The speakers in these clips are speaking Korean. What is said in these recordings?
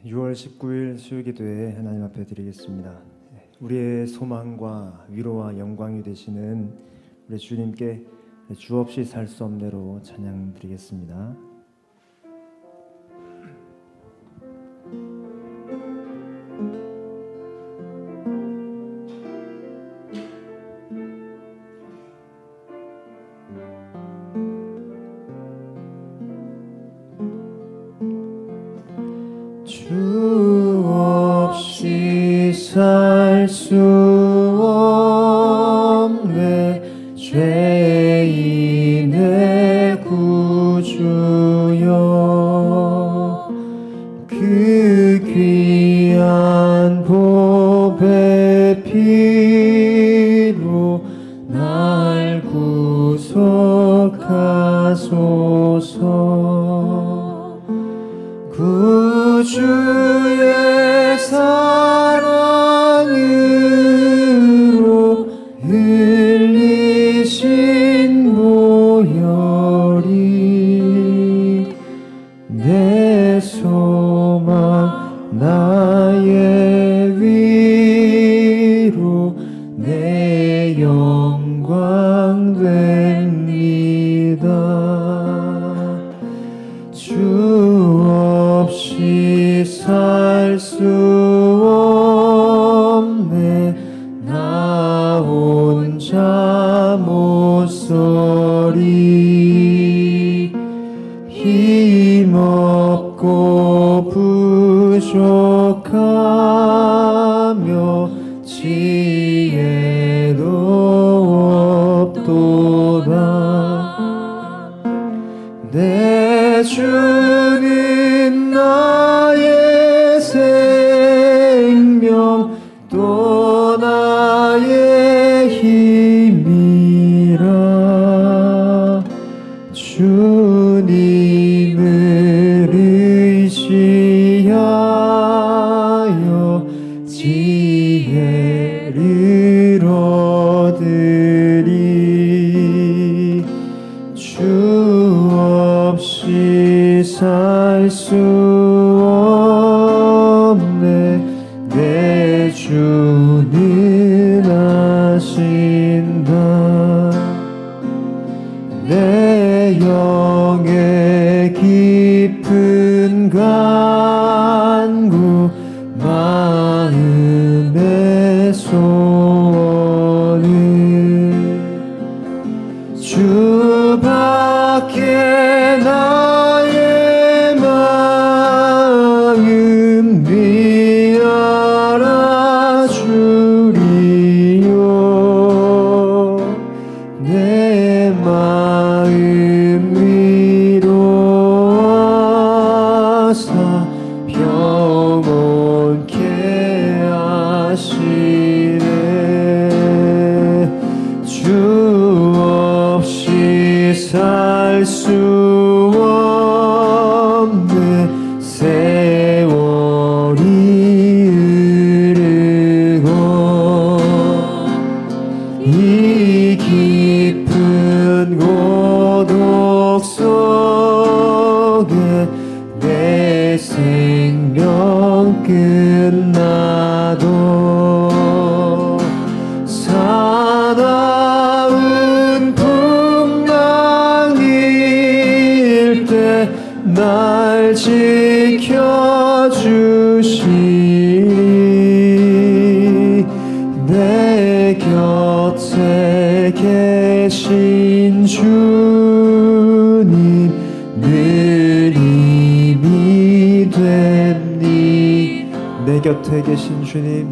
6월 19일 수요기도회 하나님 앞에 드리겠습니다. 우리의 소망과 위로와 영광이 되시는 우리 주님께 주 없이 살 수 없네로 찬양 드리겠습니다. 주 없이 살 수 없네 죄인의 구주여 그 귀한 보배 피로 날 구속하소서 구주의 사랑으로 흘리신 보혈이 내 소망 나의 위로 내 영광 됩니다. 주 없이 살 수 없네 나 혼자 못 서리 힘없고 부족하며 지혜도 없도다 내 주님 나의 생명 또 나의 힘이라 주님을 의지하여 지혜를 얻으리 주 없이 살 수 없네 내 주는 아신다 내 영의 깊은 간구 마음의 소원은 주밖에 나의 마음 네 알아주리요 내 마음 위로하사 평온케 하시네 주 없이 살 수 없네 세월이 흐르고 이 깊은 고독 속에 내 생명 끝나도 사나운 풍랑일 때 날 지켜주시니 내 곁에 계신 주님 늘 힘이 됩니 내 곁에 계신 주님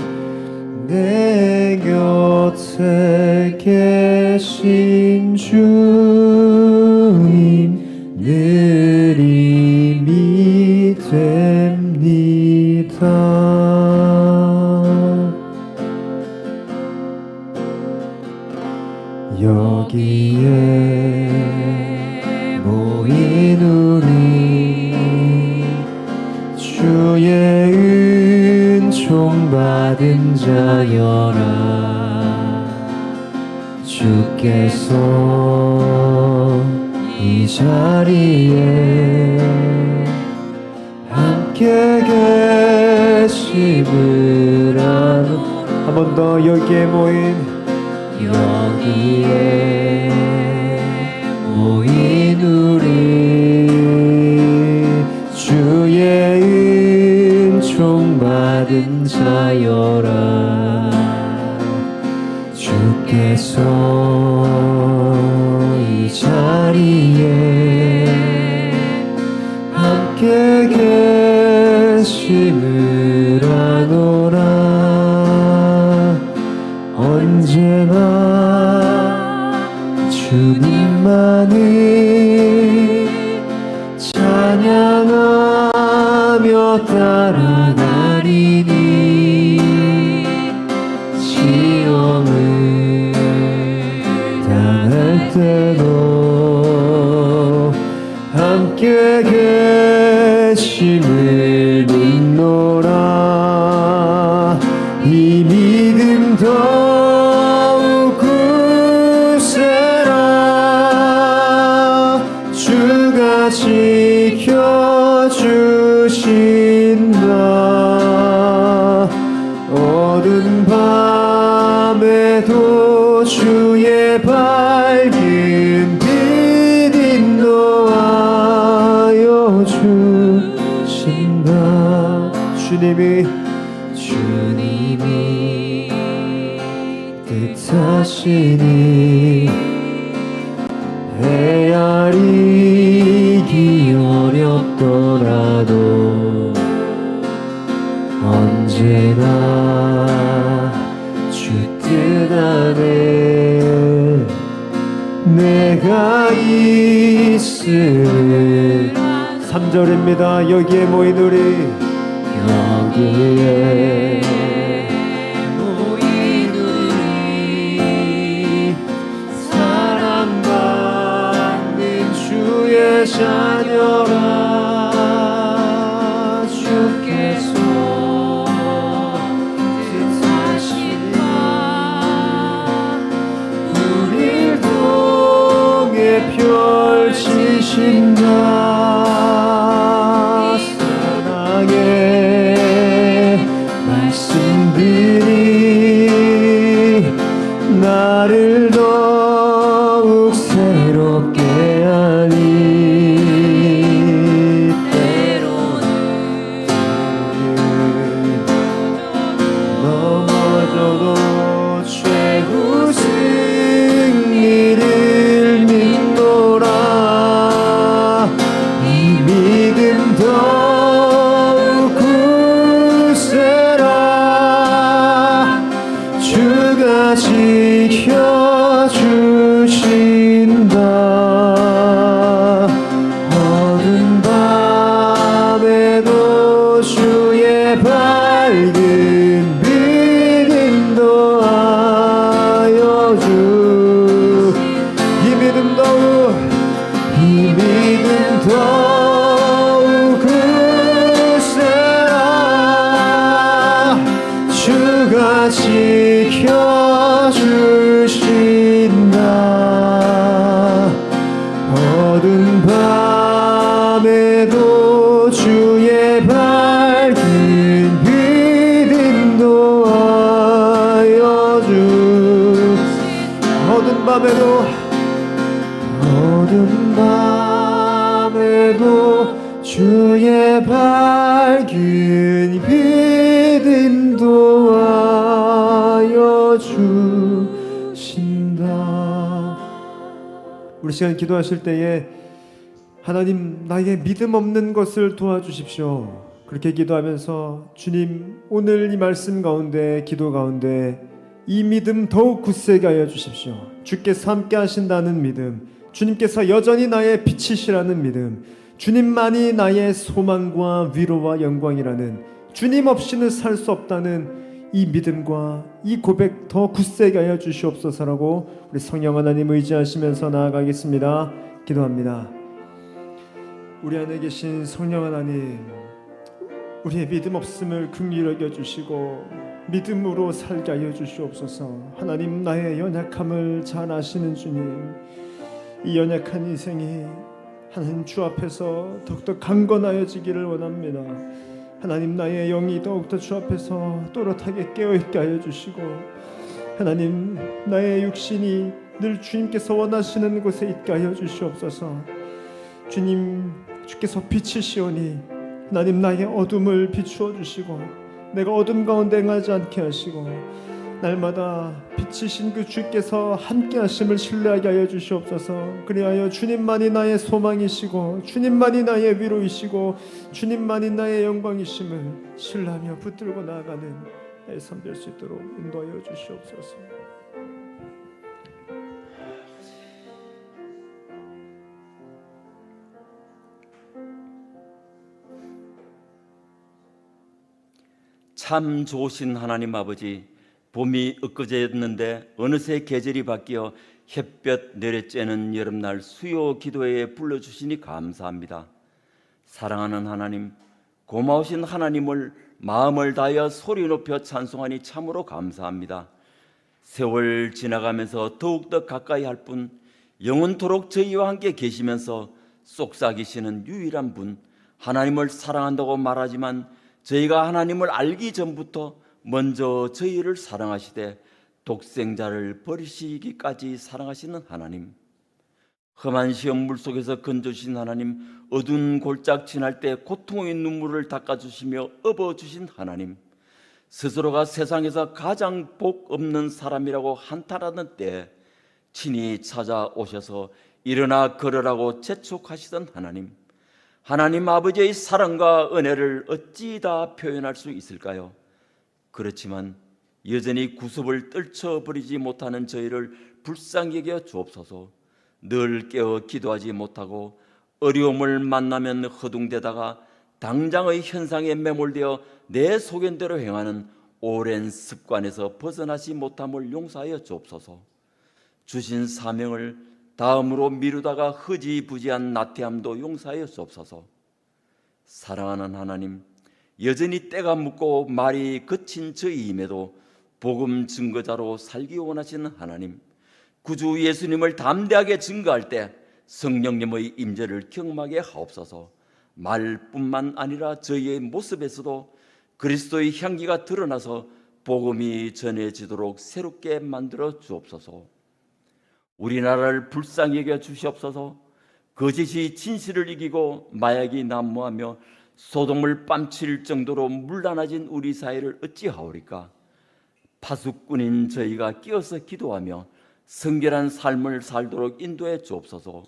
내 곁에 계신 주님 늘 힘이 됩니다. 여기에 모인 우리 주의 은총 받은 자여라 주께서 이 자리에 함께 계심을 아노라. 한 번 더 여기에 모인 우리 주의 은총 받은 자여라. 주께서 이 자리에 함께 계심을 아노라. 언제나 주님만을 찬양하며 따라가리니 시험을 당할 때도 함께 계심을 믿노라. 이 믿음 더욱 굳세라. 주가 지켜주신다. 어두운 밤에도 주의 밝은 빛 인도하여 주신다. 주님이 뜻하시니 헤아리기 어렵더라도 언제나 주 뜻 안에 내가 있으리. 3절입니다. 여기에 모인 우리 여기에 모인 우리 사랑받는 주의 자녀라. 주께서 뜻하신 바 우릴 통해 펼치신다. 말씀들이 나를 더욱 새롭게 하니 때로는 넘어져도 최후 승리를 믿노라. 이 믿음 더욱 굳세라. 주가 지켜주신다. 어두운 밤에도 주의 밝은 빛 인도하여 주. 이 믿음 더욱 굳세라. 주가 지켜주신다. 어두운 밤에도 주의 밝은 빛 인도하여 주. 어두운 밤에도 주의 밝은 빛 인도하여 주신다. 우리 시간 기도하실 때에 하나님 나의 믿음 없는 것을 도와주십시오. 그렇게 기도하면서 주님 오늘 이 말씀 가운데 기도 가운데 이 믿음 더욱 굳세게 하여 주십시오. 주께서 함께 하신다는 믿음, 주님께서 여전히 나의 빛이시라는 믿음, 주님만이 나의 소망과 위로와 영광이라는, 주님 없이는 살 수 없다는 이 믿음과 이 고백 더 굳세게 하여 주시옵소서라고 우리 성령 하나님 의지하시면서 나아가겠습니다. 기도합니다. 우리 안에 계신 성령 하나님, 우리의 믿음 없음을 긍휼히 여겨주시고 믿음으로 살게 하여 주시옵소서. 하나님, 나의 연약함을 잘 아시는 주님, 이 연약한 인생이 하나님 주 앞에서 더욱더 강건하여지기를 원합니다. 하나님, 나의 영이 더욱더 주 앞에서 또렷하게 깨어있게 하여 주시고, 하나님, 나의 육신이 늘 주님께서 원하시는 곳에 있게 하여 주시옵소서. 주님, 주께서 빛이시오니 하나님, 나의 어둠을 비추어 주시고 내가 어둠 가운데 행하지 않게 하시고, 날마다 빛이신 그 주께서 함께 하심을 신뢰하게 하여 주시옵소서. 그리하여 주님만이 나의 소망이시고 주님만이 나의 위로이시고 주님만이 나의 영광이심을 신뢰하며 붙들고 나아가는 나의 삶 될 수 있도록 인도하여 주시옵소서. 참 좋으신 하나님 아버지, 봄이 엊그제였는데 어느새 계절이 바뀌어 햇볕 내려쬐는 여름날 수요 기도회에 불러주시니 감사합니다. 사랑하는 하나님, 고마우신 하나님을 마음을 다하여 소리 높여 찬송하니 참으로 감사합니다. 세월 지나가면서 더욱더 가까이 할 분, 영원토록 저희와 함께 계시면서 속삭이시는 유일한 분, 하나님을 사랑한다고 말하지만 저희가 하나님을 알기 전부터 먼저 저희를 사랑하시되 독생자를 버리시기까지 사랑하시는 하나님, 험한 시험 물속에서 건져주신 하나님, 어두운 골짝 지날 때 고통의 눈물을 닦아주시며 업어주신 하나님, 스스로가 세상에서 가장 복 없는 사람이라고 한탄하던 때 친히 찾아오셔서 일어나 걸으라고 재촉하시던 하나님, 하나님 아버지의 사랑과 은혜를 어찌 다 표현할 수 있을까요? 그렇지만 여전히 구습을 떨쳐버리지 못하는 저희를 불쌍히 여겨 주옵소서. 늘 깨어 기도하지 못하고 어려움을 만나면 허둥대다가 당장의 현상에 매몰되어 내 소견대로 행하는 오랜 습관에서 벗어나지 못함을 용서하여 주옵소서. 주신 사명을 다음으로 미루다가 흐지부지한 나태함도 용서하여 주옵소서. 사랑하는 하나님, 여전히 때가 묻고 말이 거친 저희임에도 복음 증거자로 살기 원하시는 하나님, 구주 예수님을 담대하게 증거할 때 성령님의 임재를 경험하게 하옵소서. 말뿐만 아니라 저희의 모습에서도 그리스도의 향기가 드러나서 복음이 전해지도록 새롭게 만들어 주옵소서. 우리나라를 불쌍히 여겨 주시옵소서. 거짓이 진실을 이기고 마약이 난무하며 소돔을 뺨칠 정도로 문란해진 우리 사회를 어찌하오리까? 파수꾼인 저희가 끼어서 기도하며 성결한 삶을 살도록 인도해 주옵소서.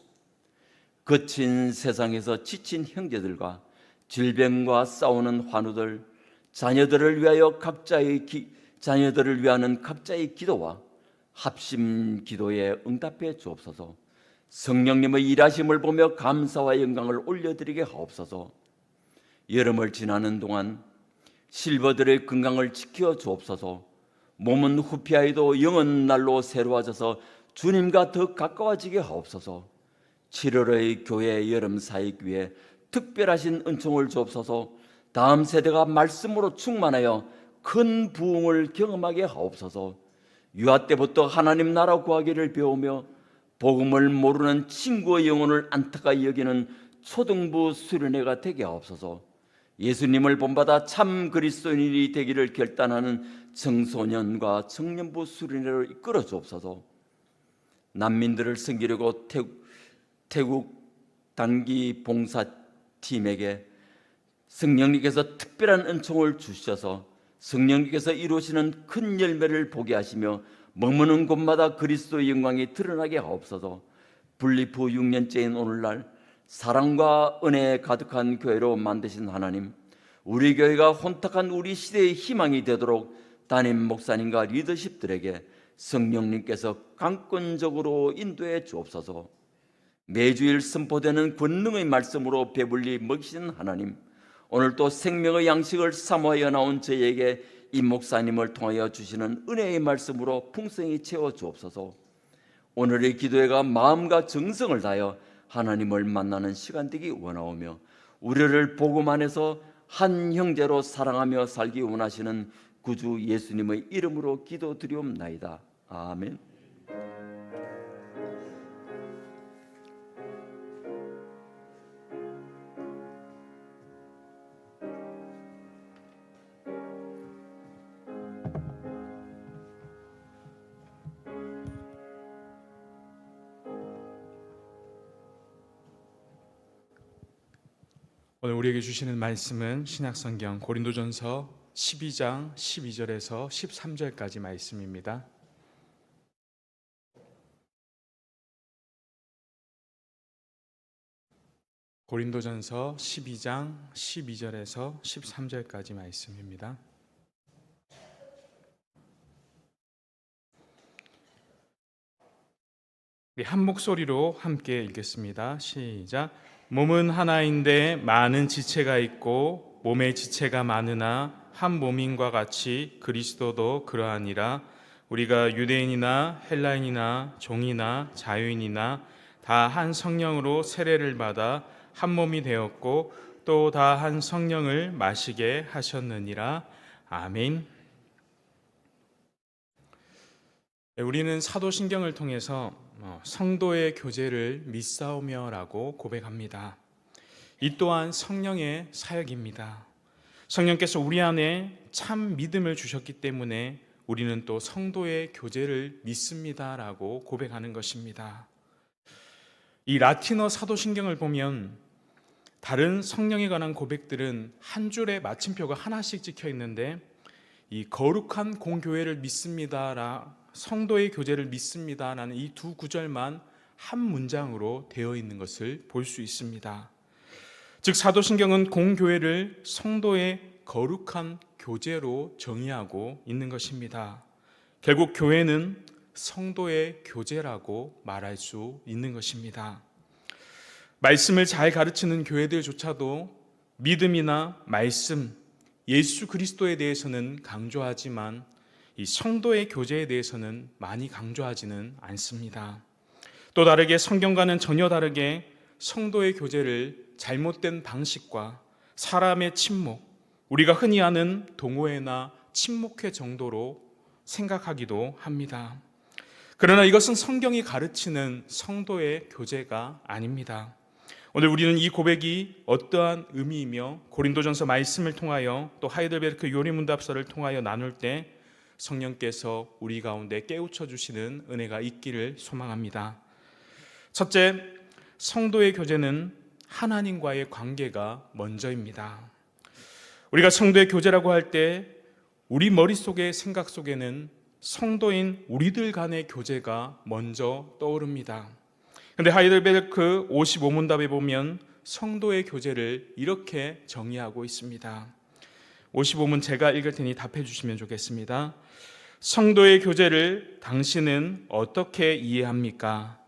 거친 세상에서 지친 형제들과 질병과 싸우는 환우들, 자녀들을 위하는 각자의 기도와 합심 기도에 응답해 주옵소서. 성령님의 일하심을 보며 감사와 영광을 올려드리게 하옵소서. 여름을 지나는 동안 실버들의 건강을 지켜 주옵소서. 몸은 후피하여도 영은 날로 새로워져서 주님과 더 가까워지게 하옵소서. 7월의 교회 여름 사역기에 특별하신 은총을 주옵소서. 다음 세대가 말씀으로 충만하여 큰 부흥을 경험하게 하옵소서. 유아 때부터 하나님 나라 구하기를 배우며 복음을 모르는 친구의 영혼을 안타까이 여기는 초등부 수련회가 되게 하옵소서. 예수님을 본받아 참 그리스도인이 되기를 결단하는 청소년과 청년부 수련회로 이끌어 주옵소서. 난민들을 섬기려고 태국 단기 봉사팀에게 성령님께서 특별한 은총을 주셔서 성령님께서 이루시는 큰 열매를 보게 하시며 머무는 곳마다 그리스도의 영광이 드러나게 하옵소서. 분립 후 6년째인 오늘날 사랑과 은혜에 가득한 교회로 만드신 하나님, 우리 교회가 혼탁한 우리 시대의 희망이 되도록 담임 목사님과 리더십들에게 성령님께서 강권적으로 인도해 주옵소서. 매주일 선포되는 권능의 말씀으로 배불리 먹이시는 하나님, 오늘 또 생명의 양식을 사모하여 나온 저희에게 이 목사님을 통하여 주시는 은혜의 말씀으로 풍성히 채워 주옵소서. 오늘의 기도회가 마음과 정성을 다하여 하나님을 만나는 시간 되기 원하오며 우리를 복음 안에서 한 형제로 사랑하며 살기 원하시는 구주 예수님의 이름으로 기도드리옵나이다. 아멘. 오늘 우리에게 주시는 말씀은 신약성경 고린도전서 12장 12절에서 13절까지 말씀입니다. 고린도전서 12장 12절에서 13절까지 말씀입니다. 한 목소리로 함께 읽겠습니다. 시작. 몸은 하나인데 많은 지체가 있고 몸의 지체가 많으나 한 몸인과 같이 그리스도도 그러하니라. 우리가 유대인이나 헬라인이나 종이나 자유인이나 다 한 성령으로 세례를 받아 한 몸이 되었고 또 다 한 성령을 마시게 하셨느니라. 아멘. 우리는 사도신경을 통해서 성도의 교제를 믿사오며라고 고백합니다. 이 또한 성령의 사역입니다. 성령께서 우리 안에 참 믿음을 주셨기 때문에 우리는 또 성도의 교제를 믿습니다라고 고백하는 것입니다. 이 라틴어 사도신경을 보면 다른 성령에 관한 고백들은 한 줄에 마침표가 하나씩 찍혀 있는데 이 거룩한 공교회를 믿습니다라 성도의 교제를 믿습니다라는 이 두 구절만 한 문장으로 되어 있는 것을 볼 수 있습니다. 즉 사도신경은 공교회를 성도의 거룩한 교제로 정의하고 있는 것입니다. 결국 교회는 성도의 교제라고 말할 수 있는 것입니다. 말씀을 잘 가르치는 교회들조차도 믿음이나 말씀, 예수 그리스도에 대해서는 강조하지만 이 성도의 교제에 대해서는 많이 강조하지는 않습니다. 또 다르게 성경과는 전혀 다르게 성도의 교제를 잘못된 방식과 사람의 침묵, 우리가 흔히 아는 동호회나 친목회 정도로 생각하기도 합니다. 그러나 이것은 성경이 가르치는 성도의 교제가 아닙니다. 오늘 우리는 이 고백이 어떠한 의미이며 고린도전서 말씀을 통하여 또 하이델베르크 요리문답서를 통하여 나눌 때 성령께서 우리 가운데 깨우쳐 주시는 은혜가 있기를 소망합니다. 첫째, 성도의 교제는 하나님과의 관계가 먼저입니다. 우리가 성도의 교제라고 할 때 우리 머릿속의 생각 속에는 성도인 우리들 간의 교제가 먼저 떠오릅니다. 그런데 하이델베르크 55문답에 보면 성도의 교제를 이렇게 정의하고 있습니다. 55문 제가 읽을 테니 답해 주시면 좋겠습니다. 성도의 교제를 당신은 어떻게 이해합니까?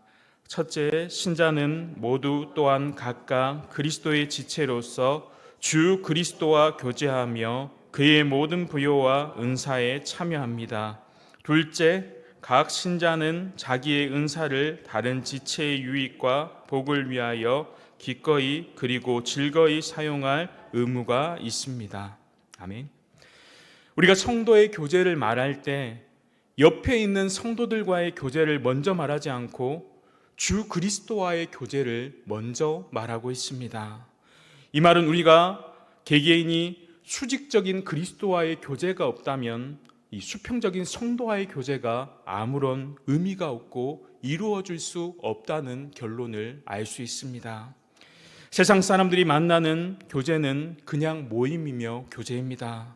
첫째, 신자는 모두 또한 각각 그리스도의 지체로서 주 그리스도와 교제하며 그의 모든 부요와 은사에 참여합니다. 둘째, 각 신자는 자기의 은사를 다른 지체의 유익과 복을 위하여 기꺼이 그리고 즐거이 사용할 의무가 있습니다. 아멘. 우리가 성도의 교제를 말할 때 옆에 있는 성도들과의 교제를 먼저 말하지 않고 주 그리스도와의 교제를 먼저 말하고 있습니다. 이 말은 우리가 개개인이 수직적인 그리스도와의 교제가 없다면 이 수평적인 성도와의 교제가 아무런 의미가 없고 이루어질 수 없다는 결론을 알 수 있습니다. 세상 사람들이 만나는 교제는 그냥 모임이며 교제입니다.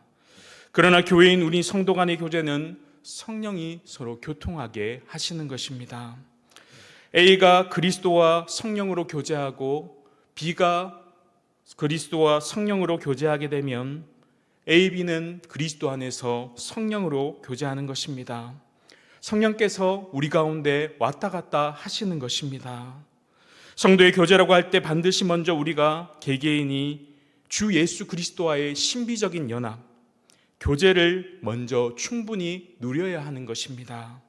그러나 교회인 우리 성도 간의 교제는 성령이 서로 교통하게 하시는 것입니다. A가 그리스도와 성령으로 교제하고 B가 그리스도와 성령으로 교제하게 되면 A, B는 그리스도 안에서 성령으로 교제하는 것입니다. 성령께서 우리 가운데 왔다 갔다 하시는 것입니다. 성도의 교제라고 할 때 반드시 먼저 우리가 개개인이 주 예수 그리스도와의 신비적인 연합, 교제를 먼저 충분히 누려야 하는 것입니다.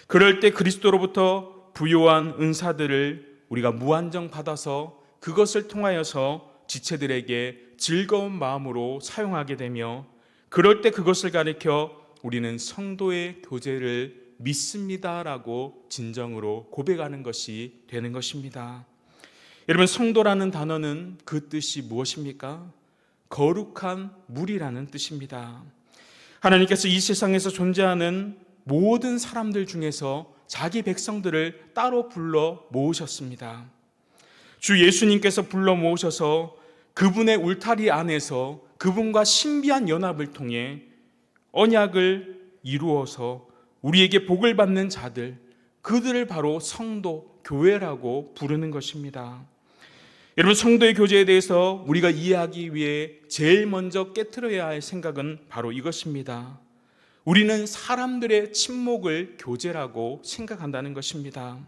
그럴 때 그리스도로부터 부요한 은사들을 우리가 무한정 받아서 그것을 통하여서 지체들에게 즐거운 마음으로 사용하게 되며 그럴 때 그것을 가리켜 우리는 성도의 교제를 믿습니다라고 진정으로 고백하는 것이 되는 것입니다. 여러분, 성도라는 단어는 그 뜻이 무엇입니까? 거룩한 무리라는 뜻입니다. 하나님께서 이 세상에서 존재하는 모든 사람들 중에서 자기 백성들을 따로 불러 모으셨습니다. 주 예수님께서 불러 모으셔서 그분의 울타리 안에서 그분과 신비한 연합을 통해 언약을 이루어서 우리에게 복을 받는 자들, 그들을 바로 성도, 교회라고 부르는 것입니다. 여러분, 성도의 교제에 대해서 우리가 이해하기 위해 제일 먼저 깨트려야 할 생각은 바로 이것입니다. 우리는 사람들의 침묵을 교제라고 생각한다는 것입니다.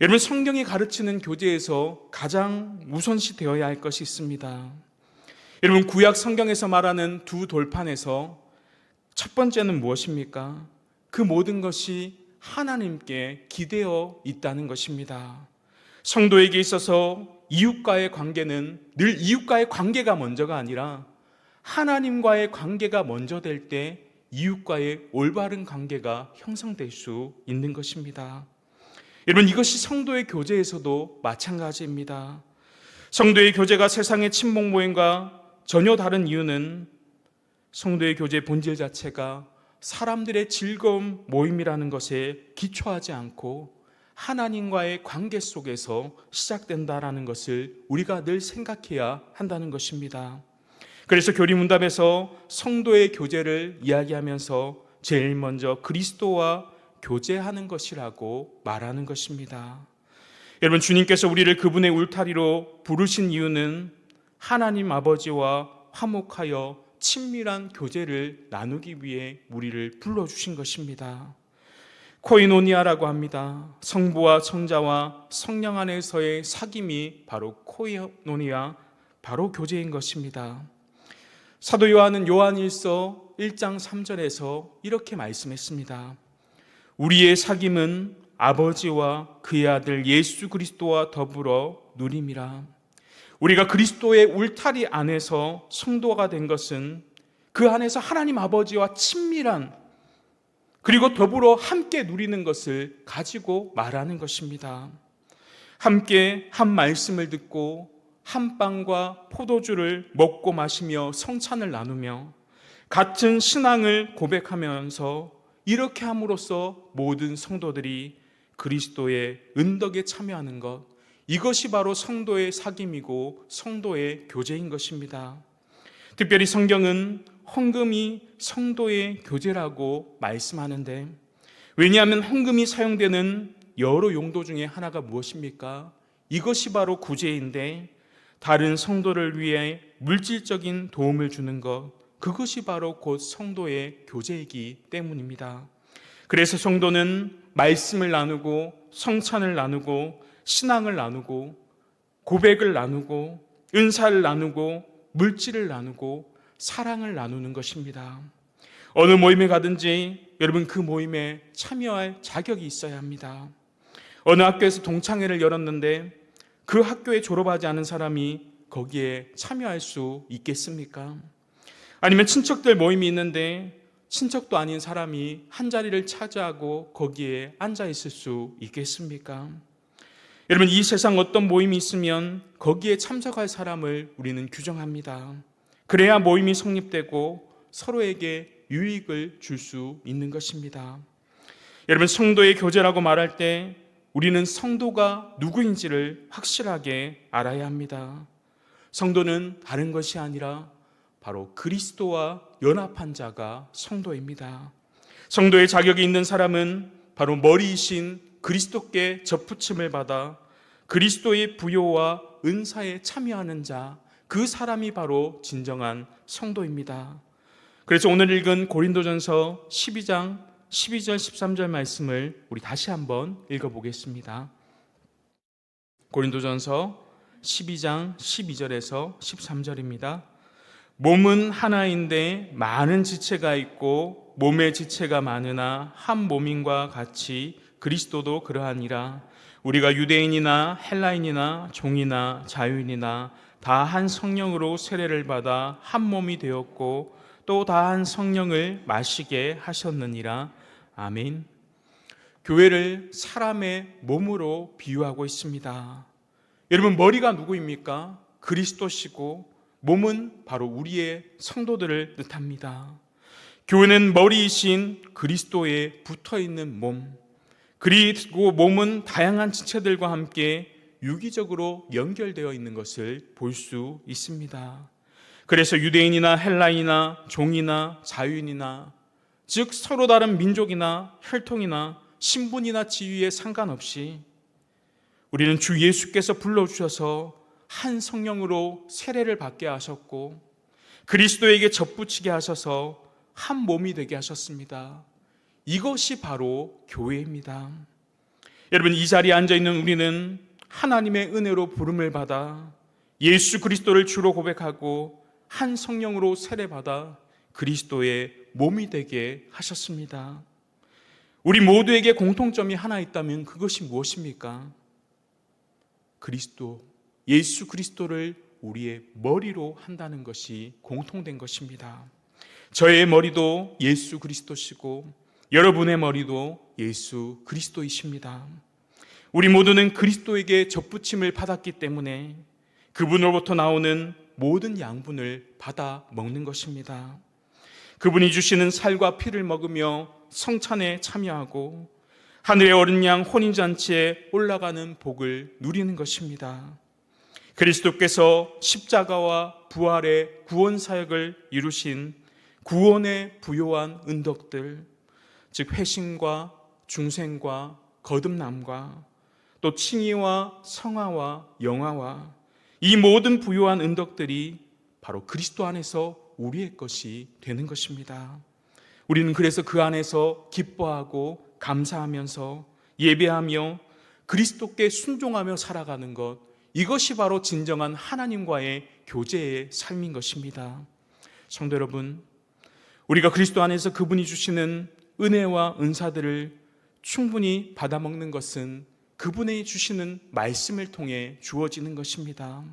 여러분, 성경이 가르치는 교제에서 가장 우선시 되어야 할 것이 있습니다. 여러분, 구약 성경에서 말하는 두 돌판에서 첫 번째는 무엇입니까? 그 모든 것이 하나님께 기대어 있다는 것입니다. 성도에게 있어서 이웃과의 관계는 늘 이웃과의 관계가 먼저가 아니라 하나님과의 관계가 먼저 될 때 이웃과의 올바른 관계가 형성될 수 있는 것입니다. 여러분, 이것이 성도의 교제에서도 마찬가지입니다. 성도의 교제가 세상의 친목 모임과 전혀 다른 이유는 성도의 교제의 본질 자체가 사람들의 즐거운 모임이라는 것에 기초하지 않고 하나님과의 관계 속에서 시작된다라는 것을 우리가 늘 생각해야 한다는 것입니다. 그래서 교리문답에서 성도의 교제를 이야기하면서 제일 먼저 그리스도와 교제하는 것이라고 말하는 것입니다. 여러분, 주님께서 우리를 그분의 울타리로 부르신 이유는 하나님 아버지와 화목하여 친밀한 교제를 나누기 위해 우리를 불러주신 것입니다. 코이노니아라고 합니다. 성부와 성자와 성령 안에서의 사귐이 바로 코이노니아, 바로 교제인 것입니다. 사도 요한은 요한일서 1장 3절에서 이렇게 말씀했습니다. 우리의 사귐은 아버지와 그의 아들 예수 그리스도와 더불어 누림이라. 우리가 그리스도의 울타리 안에서 성도가 된 것은 그 안에서 하나님 아버지와 친밀한, 그리고 더불어 함께 누리는 것을 가지고 말하는 것입니다. 함께 한 말씀을 듣고 한 빵과 포도주를 먹고 마시며 성찬을 나누며 같은 신앙을 고백하면서 이렇게 함으로써 모든 성도들이 그리스도의 은덕에 참여하는 것, 이것이 바로 성도의 사귐이고 성도의 교제인 것입니다. 특별히 성경은 헌금이 성도의 교제라고 말씀하는데, 왜냐하면 헌금이 사용되는 여러 용도 중에 하나가 무엇입니까? 이것이 바로 구제인데, 다른 성도를 위해 물질적인 도움을 주는 것, 그것이 바로 곧 성도의 교제이기 때문입니다. 그래서 성도는 말씀을 나누고 성찬을 나누고 신앙을 나누고 고백을 나누고 은사를 나누고 물질을 나누고 사랑을 나누는 것입니다. 어느 모임에 가든지 여러분, 그 모임에 참여할 자격이 있어야 합니다. 어느 학교에서 동창회를 열었는데 그 학교에 졸업하지 않은 사람이 거기에 참여할 수 있겠습니까? 아니면 친척들 모임이 있는데 친척도 아닌 사람이 한 자리를 차지하고 거기에 앉아 있을 수 있겠습니까? 여러분, 이 세상 어떤 모임이 있으면 거기에 참석할 사람을 우리는 규정합니다. 그래야 모임이 성립되고 서로에게 유익을 줄 수 있는 것입니다. 여러분, 성도의 교제라고 말할 때 우리는 성도가 누구인지를 확실하게 알아야 합니다. 성도는 다른 것이 아니라 바로 그리스도와 연합한 자가 성도입니다. 성도의 자격이 있는 사람은 바로 머리이신 그리스도께 접붙임을 받아 그리스도의 부요와 은사에 참여하는 자, 그 사람이 바로 진정한 성도입니다. 그래서 오늘 읽은 고린도전서 12장 12절 13절 말씀을 우리 다시 한번 읽어보겠습니다. 고린도전서 12장 12절에서 13절입니다. 몸은 하나인데 많은 지체가 있고 몸의 지체가 많으나 한 몸인과 같이 그리스도도 그러하니라. 우리가 유대인이나 헬라인이나 종이나 자유인이나 다 한 성령으로 세례를 받아 한 몸이 되었고 또 다 한 성령을 마시게 하셨느니라. 아멘. 교회를 사람의 몸으로 비유하고 있습니다. 여러분, 머리가 누구입니까? 그리스도시고 몸은 바로 우리의 성도들을 뜻합니다. 교회는 머리이신 그리스도에 붙어있는 몸, 그리고 몸은 다양한 지체들과 함께 유기적으로 연결되어 있는 것을 볼 수 있습니다. 그래서 유대인이나 헬라인이나 종이나 자유인이나 즉 서로 다른 민족이나 혈통이나 신분이나 지위에 상관없이 우리는 주 예수께서 불러주셔서 한 성령으로 세례를 받게 하셨고 그리스도에게 접붙이게 하셔서 한 몸이 되게 하셨습니다. 이것이 바로 교회입니다. 여러분, 이 자리에 앉아있는 우리는 하나님의 은혜로 부름을 받아 예수 그리스도를 주로 고백하고 한 성령으로 세례받아 그리스도의 몸이 되게 하셨습니다. 우리 모두에게 공통점이 하나 있다면 그것이 무엇입니까? 그리스도, 예수 그리스도를 우리의 머리로 한다는 것이 공통된 것입니다. 저의 머리도 예수 그리스도시고 여러분의 머리도 예수 그리스도이십니다. 우리 모두는 그리스도에게 접붙임을 받았기 때문에 그분으로부터 나오는 모든 양분을 받아 먹는 것입니다. 그분이 주시는 살과 피를 먹으며 성찬에 참여하고 하늘의 어린 양 혼인잔치에 올라가는 복을 누리는 것입니다. 그리스도께서 십자가와 부활의 구원사역을 이루신 구원의 부요한 은덕들, 즉 회심과 중생과 거듭남과 또 칭의와 성화와 영화와 이 모든 부요한 은덕들이 바로 그리스도 안에서 우리의 것이 되는 것입니다. 우리는 그래서 그 안에서 기뻐하고 감사하면서 예배하며 그리스도께 순종하며 살아가는 것, 이것이 바로 진정한 하나님과의 교제의 삶인 것입니다. 성도 여러분, 우리가 그리스도 안에서 그분이 주시는 은혜와 은사들을 충분히 받아먹는 것은 그분이 주시는 말씀을 통해 주어지는 것입니다.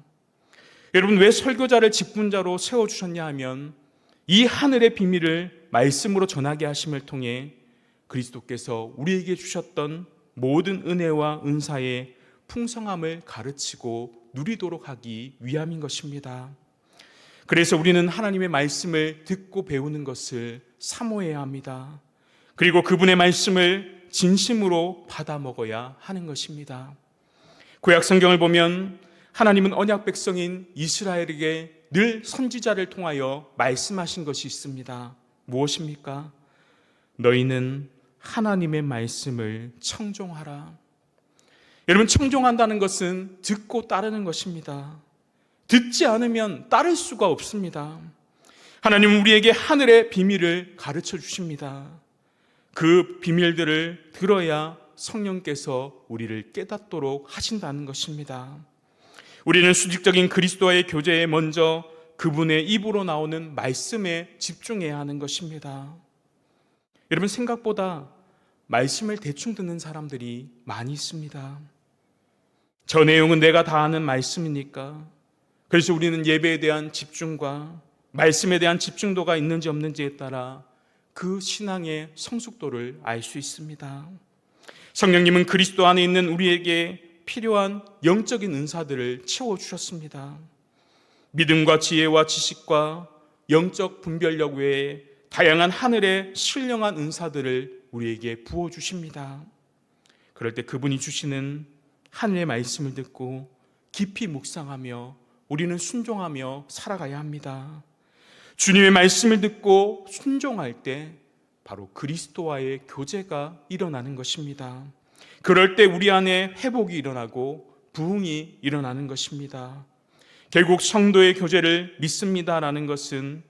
여러분, 왜 설교자를 직분자로 세워주셨냐 하면 이 하늘의 비밀을 말씀으로 전하게 하심을 통해 그리스도께서 우리에게 주셨던 모든 은혜와 은사의 풍성함을 가르치고 누리도록 하기 위함인 것입니다. 그래서 우리는 하나님의 말씀을 듣고 배우는 것을 사모해야 합니다. 그리고 그분의 말씀을 진심으로 받아 먹어야 하는 것입니다. 구약 성경을 보면 하나님은 언약 백성인 이스라엘에게 늘 선지자를 통하여 말씀하신 것이 있습니다. 무엇입니까? 너희는 하나님의 말씀을 청종하라. 여러분, 청종한다는 것은 듣고 따르는 것입니다. 듣지 않으면 따를 수가 없습니다. 하나님은 우리에게 하늘의 비밀을 가르쳐 주십니다. 그 비밀들을 들어야 성령께서 우리를 깨닫도록 하신다는 것입니다. 우리는 수직적인 그리스도와의 교제에 먼저 그분의 입으로 나오는 말씀에 집중해야 하는 것입니다. 여러분, 생각보다 말씀을 대충 듣는 사람들이 많이 있습니다. 저 내용은 내가 다 아는 말씀이니까. 그래서 우리는 예배에 대한 집중과 말씀에 대한 집중도가 있는지 없는지에 따라 그 신앙의 성숙도를 알 수 있습니다. 성령님은 그리스도 안에 있는 우리에게 필요한 영적인 은사들을 채워주셨습니다. 믿음과 지혜와 지식과 영적 분별력 외에 다양한 하늘의 신령한 은사들을 우리에게 부어주십니다. 그럴 때 그분이 주시는 하늘의 말씀을 듣고 깊이 묵상하며 우리는 순종하며 살아가야 합니다. 주님의 말씀을 듣고 순종할 때 바로 그리스도와의 교제가 일어나는 것입니다. 그럴 때 우리 안에 회복이 일어나고 부흥이 일어나는 것입니다. 결국 성도의 교제를 믿습니다라는 것은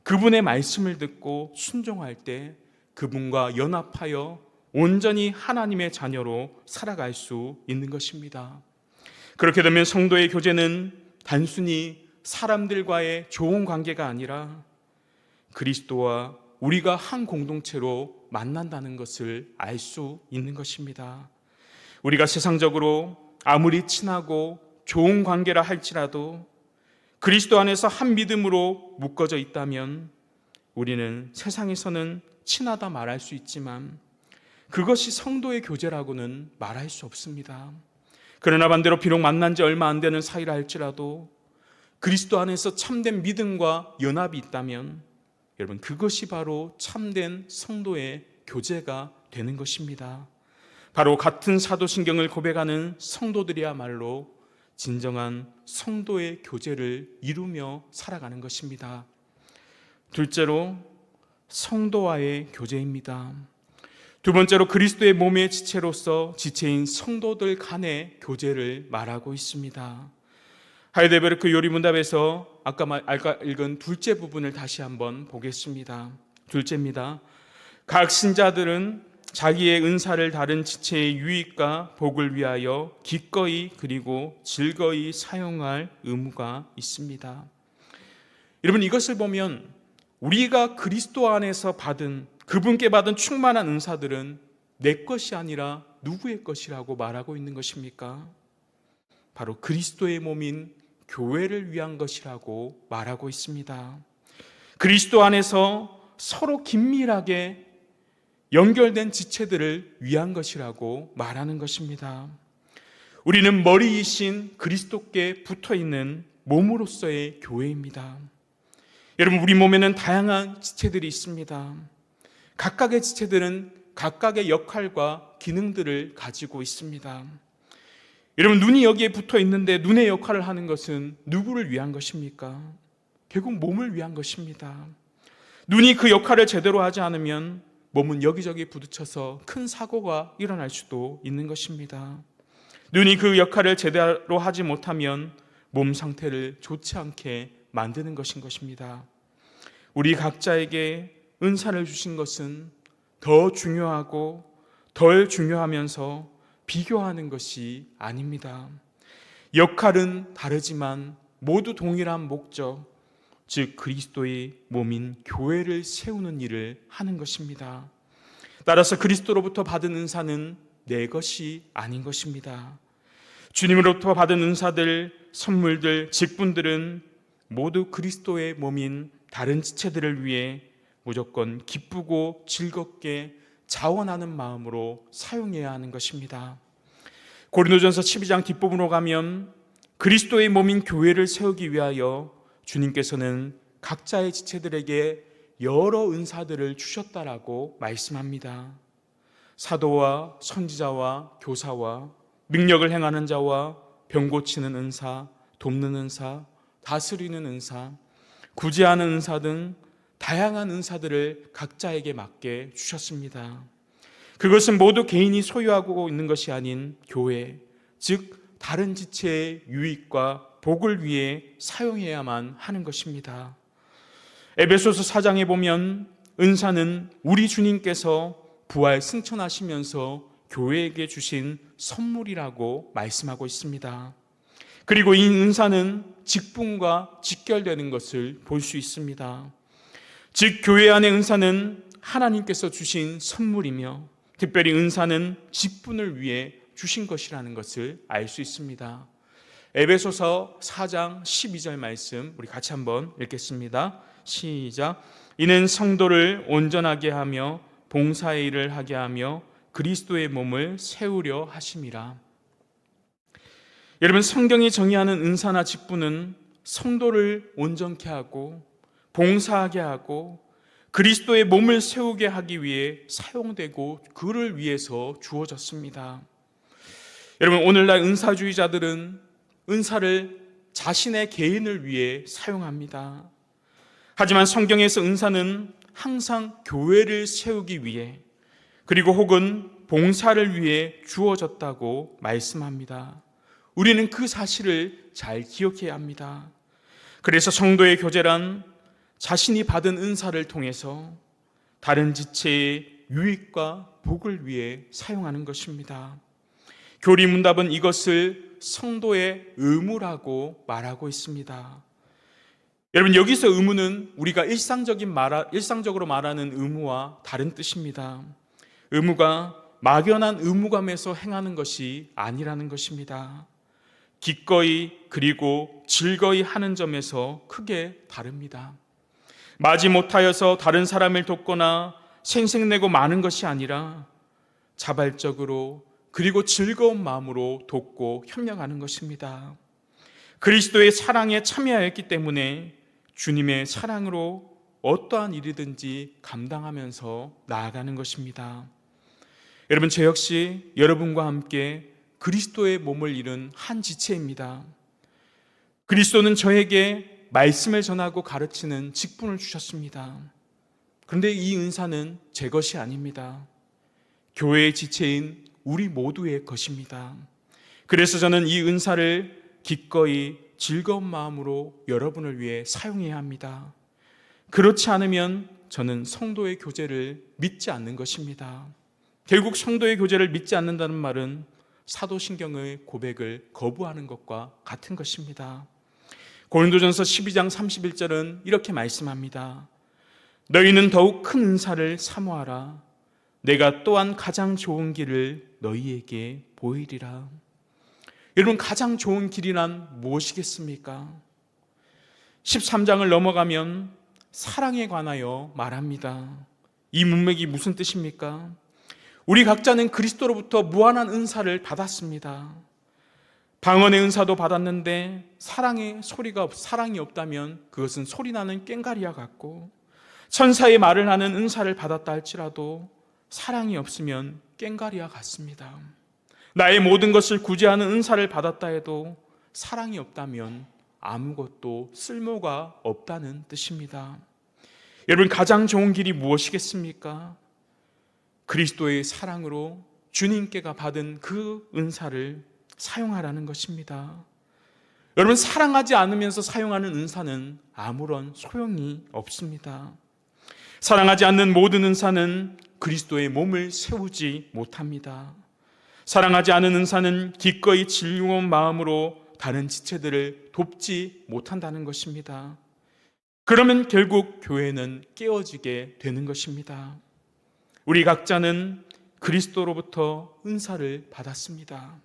그분의 말씀을 듣고 순종할 때 그분과 연합하여 온전히 하나님의 자녀로 살아갈 수 있는 것입니다. 그렇게 되면 성도의 교제는 단순히 사람들과의 좋은 관계가 아니라 그리스도와 우리가 한 공동체로 만난다는 것을 알 수 있는 것입니다. 우리가 세상적으로 아무리 친하고 좋은 관계라 할지라도 그리스도 안에서 한 믿음으로 묶어져 있다면 우리는 세상에서는 친하다 말할 수 있지만 그것이 성도의 교제라고는 말할 수 없습니다. 그러나 반대로 비록 만난 지 얼마 안 되는 사이라 할지라도 그리스도 안에서 참된 믿음과 연합이 있다면 여러분, 그것이 바로 참된 성도의 교제가 되는 것입니다. 바로 같은 사도신경을 고백하는 성도들이야말로 진정한 성도의 교제를 이루며 살아가는 것입니다. 둘째로 성도와의 교제입니다. 두 번째로 그리스도의 몸의 지체로서 지체인 성도들 간의 교제를 말하고 있습니다. 하이델베르크 요리문답에서 아까 읽은 둘째 부분을 다시 한번 보겠습니다. 둘째입니다. 각 신자들은 자기의 은사를 다른 지체의 유익과 복을 위하여 기꺼이 그리고 즐거이 사용할 의무가 있습니다. 여러분, 이것을 보면 우리가 그리스도 안에서 받은, 그분께 받은 충만한 은사들은 내 것이 아니라 누구의 것이라고 말하고 있는 것입니까? 바로 그리스도의 몸인 교회를 위한 것이라고 말하고 있습니다. 그리스도 안에서 서로 긴밀하게 연결된 지체들을 위한 것이라고 말하는 것입니다. 우리는 머리이신 그리스도께 붙어있는 몸으로서의 교회입니다. 여러분, 우리 몸에는 다양한 지체들이 있습니다. 각각의 지체들은 각각의 역할과 기능들을 가지고 있습니다. 여러분, 눈이 여기에 붙어 있는데 눈의 역할을 하는 것은 누구를 위한 것입니까? 결국 몸을 위한 것입니다. 눈이 그 역할을 제대로 하지 않으면 몸은 여기저기 부딪혀서 큰 사고가 일어날 수도 있는 것입니다. 눈이 그 역할을 제대로 하지 못하면 몸 상태를 좋지 않게 만드는 것인 것입니다. 우리 각자에게 은사를 주신 것은 더 중요하고 덜 중요하면서 비교하는 것이 아닙니다. 역할은 다르지만 모두 동일한 목적, 즉 그리스도의 몸인 교회를 세우는 일을 하는 것입니다. 따라서 그리스도로부터 받은 은사는 내 것이 아닌 것입니다. 주님으로부터 받은 은사들, 선물들, 직분들은 모두 그리스도의 몸인 다른 지체들을 위해 무조건 기쁘고 즐겁게 자원하는 마음으로 사용해야 하는 것입니다. 고린도전서 12장 뒷부분으로 가면 그리스도의 몸인 교회를 세우기 위하여 주님께서는 각자의 지체들에게 여러 은사들을 주셨다라고 말씀합니다. 사도와 선지자와 교사와 능력을 행하는 자와 병 고치는 은사, 돕는 은사, 다스리는 은사, 구제하는 은사 등 다양한 은사들을 각자에게 맡게 주셨습니다. 그것은 모두 개인이 소유하고 있는 것이 아닌 교회, 즉 다른 지체의 유익과 복을 위해 사용해야만 하는 것입니다. 에베소서 4장에 보면 은사는 우리 주님께서 부활 승천하시면서 교회에게 주신 선물이라고 말씀하고 있습니다. 그리고 이 은사는 직분과 직결되는 것을 볼 수 있습니다. 즉 교회 안의 은사는 하나님께서 주신 선물이며 특별히 은사는 직분을 위해 주신 것이라는 것을 알 수 있습니다. 에베소서 4장 12절 말씀 우리 같이 한번 읽겠습니다. 시작. 이는 성도를 온전하게 하며 봉사의 일을 하게 하며 그리스도의 몸을 세우려 하심이라. 여러분, 성경이 정의하는 은사나 직분은 성도를 온전케 하고 봉사하게 하고 그리스도의 몸을 세우게 하기 위해 사용되고 그를 위해서 주어졌습니다. 여러분, 오늘날 은사주의자들은 은사를 자신의 개인을 위해 사용합니다. 하지만 성경에서 은사는 항상 교회를 세우기 위해 그리고 혹은 봉사를 위해 주어졌다고 말씀합니다. 우리는 그 사실을 잘 기억해야 합니다. 그래서 성도의 교제란 자신이 받은 은사를 통해서 다른 지체의 유익과 복을 위해 사용하는 것입니다. 교리문답은 이것을 성도의 의무라고 말하고 있습니다. 여러분, 여기서 의무는 우리가 일상적으로 말하는 의무와 다른 뜻입니다. 의무가 막연한 의무감에서 행하는 것이 아니라는 것입니다. 기꺼이 그리고 즐거이 하는 점에서 크게 다릅니다. 마지 못하여서 다른 사람을 돕거나 생색내고 마는 것이 아니라 자발적으로 그리고 즐거운 마음으로 돕고 협력하는 것입니다. 그리스도의 사랑에 참여하였기 때문에 주님의 사랑으로 어떠한 일이든지 감당하면서 나아가는 것입니다. 여러분, 저 역시 여러분과 함께 그리스도의 몸을 이룬 한 지체입니다. 그리스도는 저에게 말씀을 전하고 가르치는 직분을 주셨습니다. 그런데 이 은사는 제 것이 아닙니다. 교회의 지체인 우리 모두의 것입니다. 그래서 저는 이 은사를 기꺼이 즐거운 마음으로 여러분을 위해 사용해야 합니다. 그렇지 않으면 저는 성도의 교제를 믿지 않는 것입니다. 결국 성도의 교제를 믿지 않는다는 말은 사도신경의 고백을 거부하는 것과 같은 것입니다. 고린도전서 12장 31절은 이렇게 말씀합니다. 너희는 더욱 큰 은사를 사모하라. 내가 또한 가장 좋은 길을 너희에게 보이리라. 여러분, 가장 좋은 길이란 무엇이겠습니까? 13장을 넘어가면 사랑에 관하여 말합니다. 이 문맥이 무슨 뜻입니까? 우리 각자는 그리스도로부터 무한한 은사를 받았습니다. 방언의 은사도 받았는데 사랑이 없다면 그것은 소리나는 꽹과리와 같고, 천사의 말을 하는 은사를 받았다 할지라도 사랑이 없으면 꽹과리와 같습니다. 나의 모든 것을 구제하는 은사를 받았다 해도 사랑이 없다면 아무것도 쓸모가 없다는 뜻입니다. 여러분, 가장 좋은 길이 무엇이겠습니까? 그리스도의 사랑으로 주님께가 받은 그 은사를 사용하라는 것입니다. 여러분, 사랑하지 않으면서 사용하는 은사는 아무런 소용이 없습니다. 사랑하지 않는 모든 은사는 그리스도의 몸을 세우지 못합니다. 사랑하지 않은 은사는 기꺼이 즐거운 마음으로 다른 지체들을 돕지 못한다는 것입니다. 그러면 결국 교회는 깨어지게 되는 것입니다. 우리 각자는 그리스도로부터 은사를 받았습니다.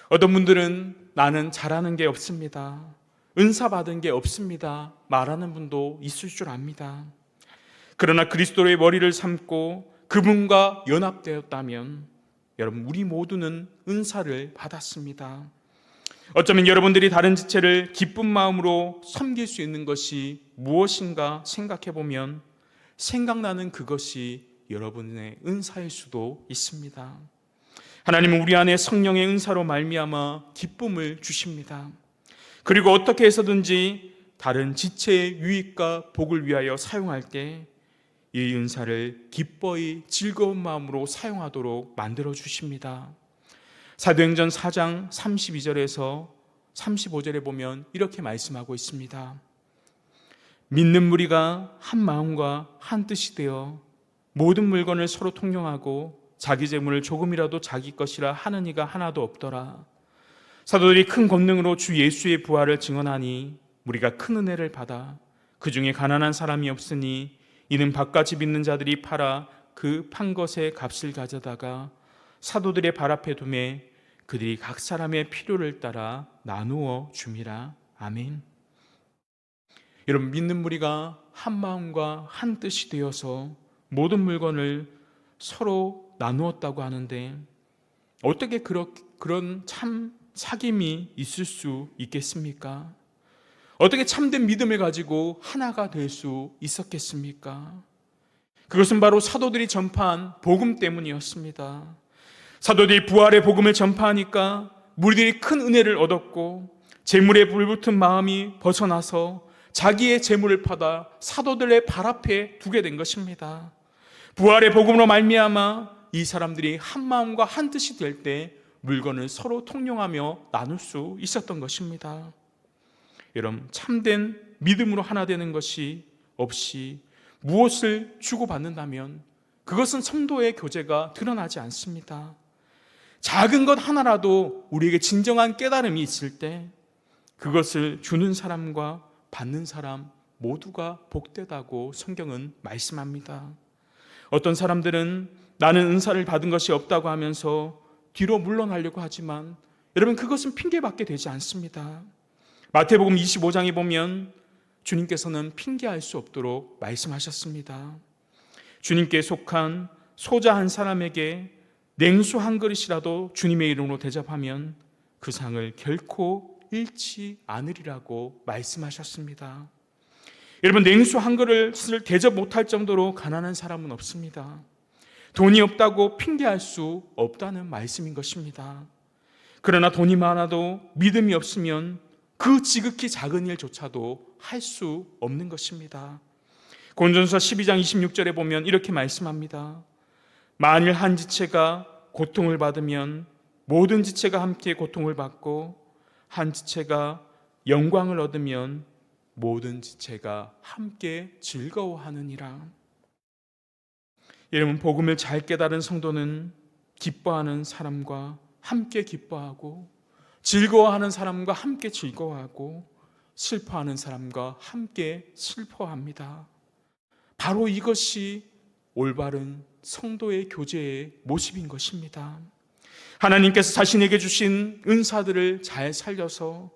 어떤 분들은 나는 잘하는 게 없습니다, 은사 받은 게 없습니다 말하는 분도 있을 줄 압니다. 그러나 그리스도의 머리를 삼고 그분과 연합되었다면 여러분, 우리 모두는 은사를 받았습니다. 어쩌면 여러분들이 다른 지체를 기쁜 마음으로 섬길 수 있는 것이 무엇인가 생각해 보면 생각나는 그것이 여러분의 은사일 수도 있습니다. 하나님은 우리 안에 성령의 은사로 말미암아 기쁨을 주십니다. 그리고 어떻게 해서든지 다른 지체의 유익과 복을 위하여 사용할 때 이 은사를 기뻐이 즐거운 마음으로 사용하도록 만들어 주십니다. 사도행전 4장 32절에서 35절에 보면 이렇게 말씀하고 있습니다. 믿는 무리가 한 마음과 한 뜻이 되어 모든 물건을 서로 통용하고 자기 재물을 조금이라도 자기 것이라 하는 이가 하나도 없더라. 사도들이 큰 권능으로 주 예수의 부활을 증언하니 우리가 큰 은혜를 받아 그 중에 가난한 사람이 없으니 이는 밥같이 빚는 자들이 팔아 그 판 것의 값을 가져다가 사도들의 발 앞에 두매 그들이 각 사람의 필요를 따라 나누어 줌이라. 아멘. 여러분, 믿는 무리가 한 마음과 한 뜻이 되어서 모든 물건을 서로 나누었다고 하는데 어떻게 그런 참 사귐이 있을 수 있겠습니까? 어떻게 참된 믿음을 가지고 하나가 될 수 있었겠습니까? 그것은 바로 사도들이 전파한 복음 때문이었습니다. 사도들이 부활의 복음을 전파하니까 무리들이 큰 은혜를 얻었고 재물에 불붙은 마음이 벗어나서 자기의 재물을 받아 사도들의 발 앞에 두게 된 것입니다. 부활의 복음으로 말미암아 이 사람들이 한 마음과 한 뜻이 될 때 물건을 서로 통용하며 나눌 수 있었던 것입니다. 여러분, 참된 믿음으로 하나 되는 것이 없이 무엇을 주고받는다면 그것은 성도의 교제가 드러나지 않습니다. 작은 것 하나라도 우리에게 진정한 깨달음이 있을 때 그것을 주는 사람과 받는 사람 모두가 복되다고 성경은 말씀합니다. 어떤 사람들은 나는 은사를 받은 것이 없다고 하면서 뒤로 물러나려고 하지만 여러분, 그것은 핑계받게 되지 않습니다. 마태복음 25장에 보면 주님께서는 핑계할 수 없도록 말씀하셨습니다. 주님께 속한 소자 한 사람에게 냉수 한 그릇이라도 주님의 이름으로 대접하면 그 상을 결코 잃지 않으리라고 말씀하셨습니다. 여러분, 냉수 한 그릇을 대접 못할 정도로 가난한 사람은 없습니다. 돈이 없다고 핑계할 수 없다는 말씀인 것입니다. 그러나 돈이 많아도 믿음이 없으면 그 지극히 작은 일조차도 할 수 없는 것입니다. 고린도전서 12장 26절에 보면 이렇게 말씀합니다. 만일 한 지체가 고통을 받으면 모든 지체가 함께 고통을 받고, 한 지체가 영광을 얻으면 모든 지체가 함께 즐거워하느니라. 여러분, 복음을 잘 깨달은 성도는 기뻐하는 사람과 함께 기뻐하고, 즐거워하는 사람과 함께 즐거워하고, 슬퍼하는 사람과 함께 슬퍼합니다. 바로 이것이 올바른 성도의 교제의 모습인 것입니다. 하나님께서 자신에게 주신 은사들을 잘 살려서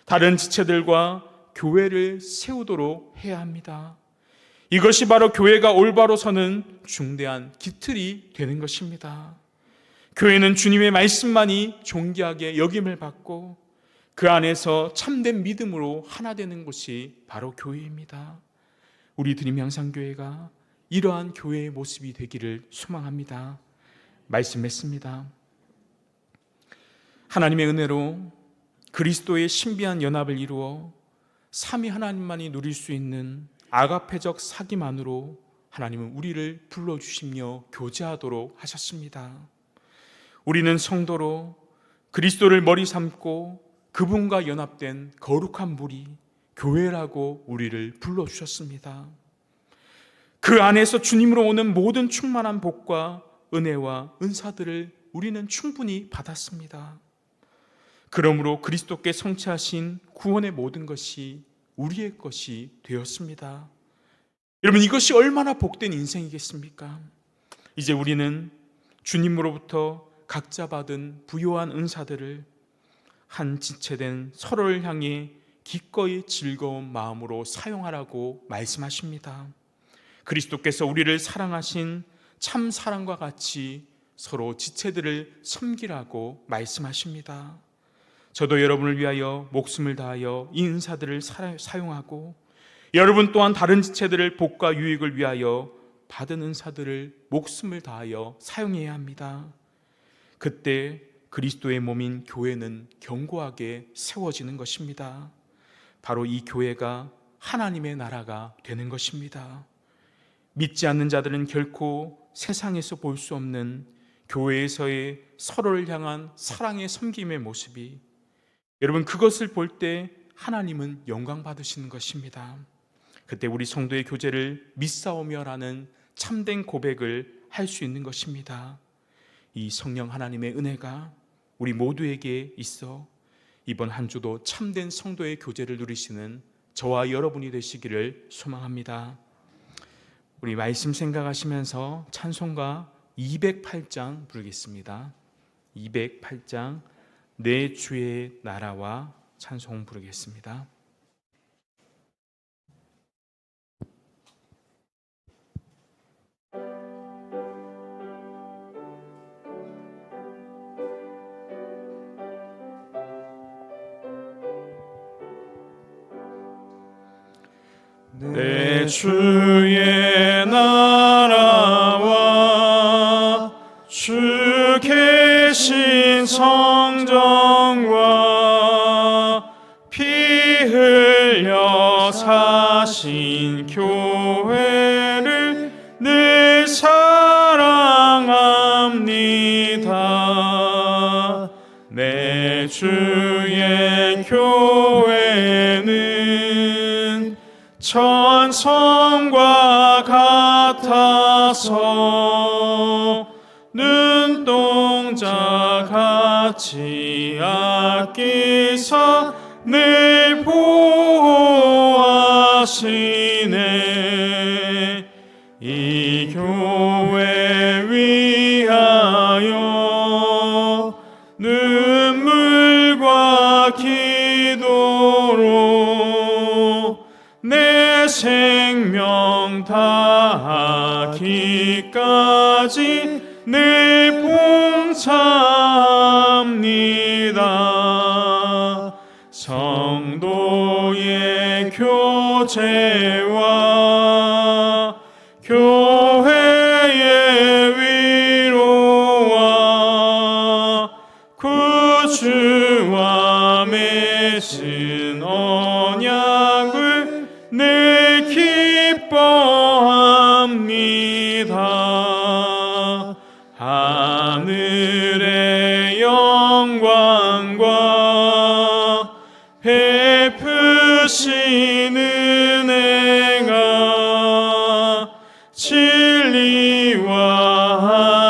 다른 지체들과 교회를 세우도록 해야 합니다. 이것이 바로 교회가 올바로 서는 중대한 기틀이 되는 것입니다. 교회는 주님의 말씀만이 존귀하게 여김을 받고 그 안에서 참된 믿음으로 하나 되는 곳이 바로 교회입니다. 우리 드림 향상교회가 이러한 교회의 모습이 되기를 소망합니다. 말씀했습니다. 하나님의 은혜로 그리스도의 신비한 연합을 이루어 삼위 하나님만이 누릴 수 있는 아가페적 사귐만으로 하나님은 우리를 불러주시며 교제하도록 하셨습니다. 우리는 성도로 그리스도를 머리 삼고 그분과 연합된 거룩한 무리, 교회라고 우리를 불러주셨습니다. 그 안에서 주님으로 오는 모든 충만한 복과 은혜와 은사들을 우리는 충분히 받았습니다. 그러므로 그리스도께 성취하신 구원의 모든 것이 우리의 것이 되었습니다. 여러분, 이것이 얼마나 복된 인생이겠습니까? 이제 우리는 주님으로부터 각자 받은 부요한 은사들을 한 지체된 서로를 향해 기꺼이 즐거운 마음으로 사용하라고 말씀하십니다. 그리스도께서 우리를 사랑하신 참 사랑과 같이 서로 지체들을 섬기라고 말씀하십니다. 저도 여러분을 위하여 목숨을 다하여 이 은사들을 사용하고, 여러분 또한 다른 지체들을 복과 유익을 위하여 받은 은사들을 목숨을 다하여 사용해야 합니다. 그때 그리스도의 몸인 교회는 견고하게 세워지는 것입니다. 바로 이 교회가 하나님의 나라가 되는 것입니다. 믿지 않는 자들은 결코 세상에서 볼 수 없는 교회에서의 서로를 향한 사랑의 섬김의 모습이, 여러분, 그것을 볼 때 하나님은 영광 받으시는 것입니다. 그때 우리 성도의 교제를 믿사오며라는 참된 고백을 할 수 있는 것입니다. 이 성령 하나님의 은혜가 우리 모두에게 있어 이번 한 주도 참된 성도의 교제를 누리시는 저와 여러분이 되시기를 소망합니다. 우리 말씀 생각하시면서 찬송가 208장 부르겠습니다. 208장 내 주의 나라와 찬송 부르겠습니다. 내 주의 나라와 주 계신 성전과 피 흘려 사신 교회를 늘 사랑합니다. 내 주의 교회는 천성과 같아서 눈동자 같이 아끼사 늘 보호하시네. 이 교회 위하여 눈물과 기도로 내 생명 다하기까지 늘 봉사합니다. 성도의 교제와 교회의 은혜가 진리와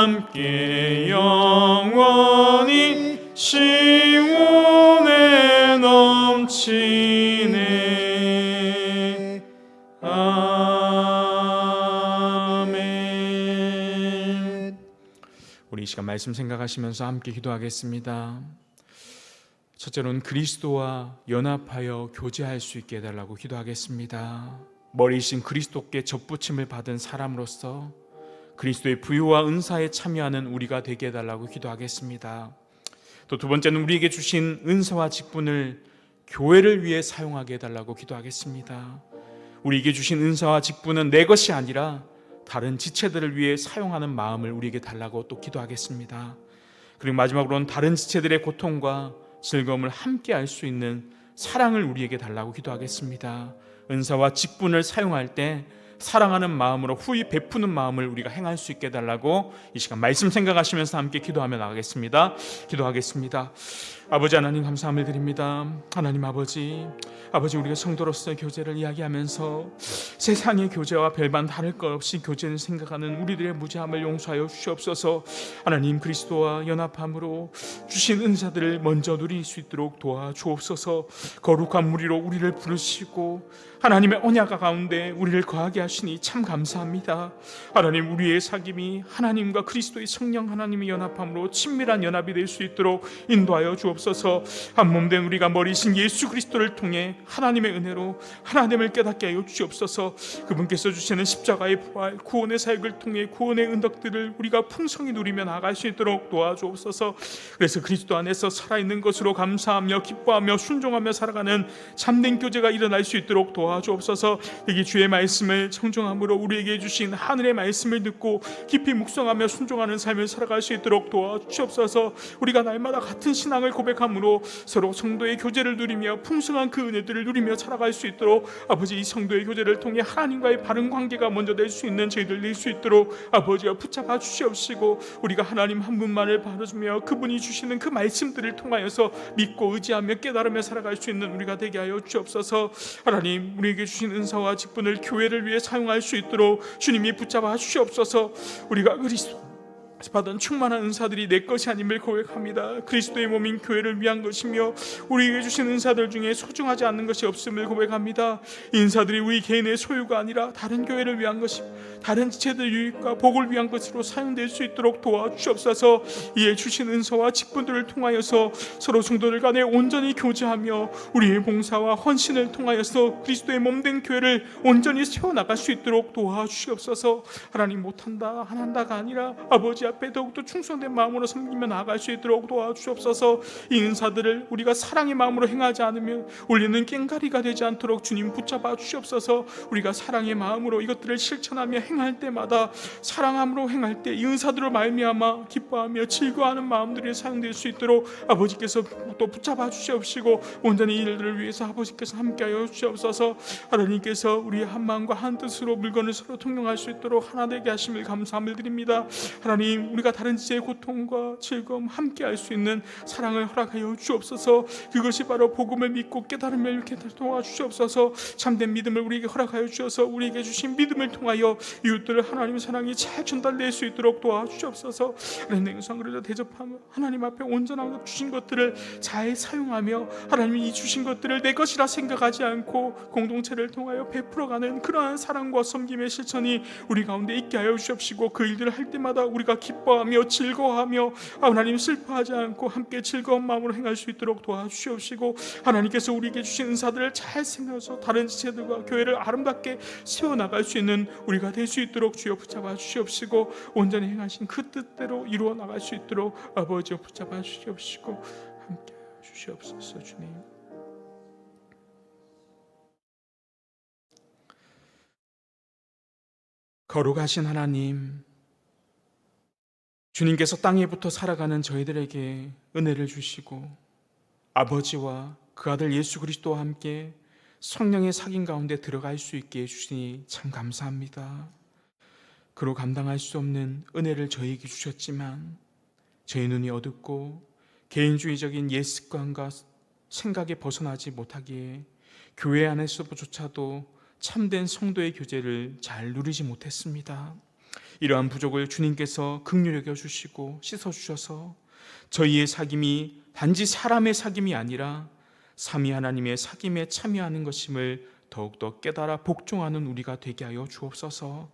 함께 영원히 시온에 넘치네. 아멘. 우리 이 시간 말씀 생각하시면서 함께 기도하겠습니다. 첫째로는 그리스도와 연합하여 교제할 수 있게 해달라고 기도하겠습니다. 머리이신 그리스도께 접붙임을 받은 사람으로서 그리스도의 부유와 은사에 참여하는 우리가 되게 해달라고 기도하겠습니다. 또 두 번째는 우리에게 주신 은사와 직분을 교회를 위해 사용하게 해달라고 기도하겠습니다. 우리에게 주신 은사와 직분은 내 것이 아니라 다른 지체들을 위해 사용하는 마음을 우리에게 달라고 또 기도하겠습니다. 그리고 마지막으로는 다른 지체들의 고통과 즐거움을 함께 할 수 있는 사랑을 우리에게 달라고 기도하겠습니다. 은사와 직분을 사용할 때 사랑하는 마음으로 후히 베푸는 마음을 우리가 행할 수 있게 해달라고 이 시간 말씀 생각하시면서 함께 기도하며 나가겠습니다. 기도하겠습니다. 아버지 하나님 감사함을 드립니다. 하나님 아버지 우리가 성도로서 교제를 이야기하면서 세상의 교제와 별반 다를 것 없이 교제를 생각하는 우리들의 무지함을 용서하여 주시옵소서. 하나님 그리스도와 연합함으로 주신 은사들을 먼저 누릴 수 있도록 도와주옵소서. 거룩한 무리로 우리를 부르시고 하나님의 언약 가운데 우리를 거하게 하시니 참 감사합니다. 하나님 우리의 사귐이 하나님과 그리스도의 성령 하나님의 연합함으로 친밀한 연합이 될 수 있도록 인도하여 주옵소서. 한 몸 된 우리가 머리이신 예수 그리스도를 통해 하나님의 은혜로 하나님을 깨닫게 하여 주옵소서. 그분께서 주시는 십자가의 부활 구원의 사역을 통해 구원의 은덕들을 우리가 풍성히 누리며 나갈 수 있도록 도와주옵소서. 그래서 그리스도 안에서 살아있는 것으로 감사하며 기뻐하며 순종하며 살아가는 참된 교제가 일어날 수 있도록 도와주옵소서. 여기 주의 말씀을 청종함으로 우리에게 주신 하늘의 말씀을 듣고 깊이 묵상하며 순종하는 삶을 살아갈 수 있도록 도와주옵소서. 우리가 날마다 같은 신앙을 고백함으로 서로 성도의 교제를 누리며 풍성한 그 은혜들을 누리며 살아갈 수 있도록 아버지 이 성도의 교제를 통해 하나님과의 바른 관계가 먼저 될 수 있는 저희들 될 수 있도록 아버지와 붙잡아 주시옵시고 우리가 하나님 한 분만을 바라주며 그분이 주시는 그 말씀들을 통하여서 믿고 의지하며 깨달으며 살아갈 수 있는 우리가 되게 하여 주옵소서. 하나님 우리에게 주신 은사와 직분을 교회를 위해 사용할 수 있도록 주님이 붙잡아 주시옵소서. 우리가 그리스도 받은 충만한 은사들이 내 것이 아님을 고백합니다. 그리스도의 몸인 교회를 위한 것이며 우리에게 주신 은사들 중에 소중하지 않는 것이 없음을 고백합니다. 이 은사들이 우리 개인의 소유가 아니라 다른 교회를 위한 것이며 다른 지체들 유익과 복을 위한 것으로 사용될 수 있도록 도와주옵소서. 이에 주신 은사와 직분들을 통하여서 서로 성도들 간에 온전히 교제하며 우리의 봉사와 헌신을 통하여서 그리스도의 몸된 교회를 온전히 세워나갈 수 있도록 도와주시옵소서. 하나님 못한다 안 한다가 아니라 아버지 앞에 더욱더 충성된 마음으로 섬기며 나아갈 수 있도록 도와주옵소서. 이 은사들을 우리가 사랑의 마음으로 행하지 않으면 울리는 꽹가리가 되지 않도록 주님 붙잡아 주시옵소서. 우리가 사랑의 마음으로 이것들을 실천하며 행할 때마다 사랑함으로 행할 때 이 은사들을 말미암아 기뻐하며 즐거워하는 마음들이 사용될 수 있도록 아버지께서 또 붙잡아 주시옵시고 온전히 이 일들을 위해서 아버지께서 함께하여 주시옵소서. 하나님께서 우리의 한 마음과 한 뜻으로 물건을 서로 통용할 수 있도록 하나 되게 하심을 감사함을 드립니다. 하나님 우리가 다른 지체의 고통과 즐거움 함께할 수 있는 사랑을 허락하여 주옵소서. 그것이 바로 복음을 믿고 깨달으며 이렇게 도와주시옵소서. 참된 믿음을 우리에게 허락하여 주셔서 우리에게 주신 믿음을 통하여 이웃들을 하나님의 사랑이 잘 전달될 수 있도록 도와주시옵소서. 냉상그릇을 대접하며 하나님 앞에 온전하게 주신 것들을 잘 사용하며 하나님이 이 주신 것들을 내 것이라 생각하지 않고 공동체를 통하여 베풀어가는 그러한 사랑과 섬김의 실천이 우리 가운데 있게 하여 주옵시고 그 일들을 할 때마다 우리가 기뻐하며 즐거워하며 하나님 슬퍼하지 않고 함께 즐거운 마음으로 행할 수 있도록 도와주시옵시고 하나님께서 우리에게 주신 은사들을 잘 생각해서 다른 지체들과 교회를 아름답게 세워나갈 수 있는 우리가 될 수 있도록 주여 붙잡아 주시옵시고 온전히 행하신 그 뜻대로 이루어 나갈 수 있도록 아버지여 붙잡아 주시옵시고 함께 주시옵소서. 주님 거룩하신 하나님, 주님께서 땅에부터 살아가는 저희들에게 은혜를 주시고 아버지와 그 아들 예수 그리스도와 함께 성령의 사귐 가운데 들어갈 수 있게 해주시니 참 감사합니다. 그로 감당할 수 없는 은혜를 저희에게 주셨지만 저희 눈이 어둡고 개인주의적인 옛 습관과 생각에 벗어나지 못하기에 교회 안에서조차도 참된 성도의 교제를 잘 누리지 못했습니다. 이러한 부족을 주님께서 긍휼히 여겨 주시고 씻어 주셔서 저희의 사귐이 단지 사람의 사귐이 아니라 삼위 하나님의 사귐에 참여하는 것임을 더욱더 깨달아 복종하는 우리가 되게 하여 주옵소서.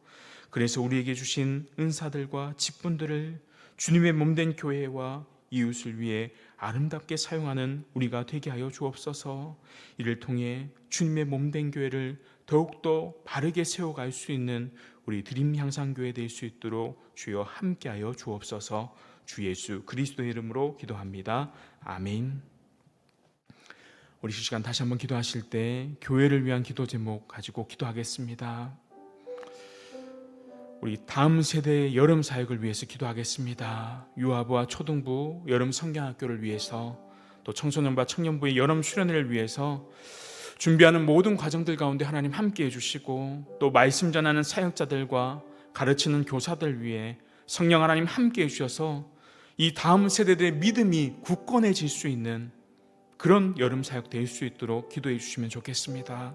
그래서 우리에게 주신 은사들과 직분들을 주님의 몸된 교회와 이웃을 위해 아름답게 사용하는 우리가 되게 하여 주옵소서. 이를 통해 주님의 몸된 교회를 더욱더 바르게 세워갈 수 있는 우리 드림 향상교회 될 수 있도록 주여 함께하여 주옵소서. 주 예수 그리스도의 이름으로 기도합니다. 아멘. 우리 시간 다시 한번 기도하실 때 교회를 위한 기도 제목 가지고 기도하겠습니다. 우리 다음 세대의 여름 사역을 위해서 기도하겠습니다. 유아부와 초등부 여름 성경학교를 위해서, 또 청소년부와 청년부의 여름 수련회를 위해서 준비하는 모든 과정들 가운데 하나님 함께해 주시고, 또 말씀 전하는 사역자들과 가르치는 교사들 위해 성령 하나님 함께해 주셔서 이 다음 세대들의 믿음이 굳건해질 수 있는 그런 여름 사역 될 수 있도록 기도해 주시면 좋겠습니다.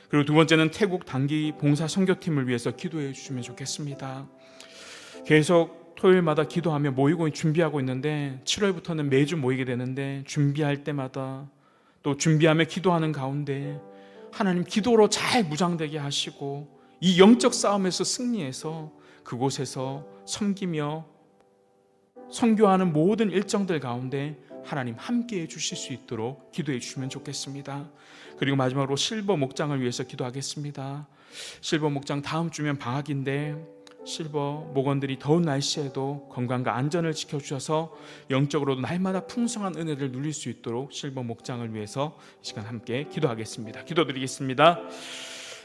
그리고 두 번째는 태국 단기 봉사 선교팀을 위해서 기도해 주시면 좋겠습니다. 계속 토요일마다 기도하며 모이고 준비하고 있는데 7월부터는 매주 모이게 되는데, 준비할 때마다 또 준비하며 기도하는 가운데 하나님 기도로 잘 무장되게 하시고 이 영적 싸움에서 승리해서 그곳에서 섬기며 선교하는 모든 일정들 가운데 하나님 함께해 주실 수 있도록 기도해 주시면 좋겠습니다. 그리고 마지막으로 실버 목장을 위해서 기도하겠습니다. 실버 목장 다음 주면 방학인데 실버 목원들이 더운 날씨에도 건강과 안전을 지켜주셔서 영적으로도 날마다 풍성한 은혜를 누릴 수 있도록 실버 목장을 위해서 이 시간 함께 기도하겠습니다. 기도드리겠습니다.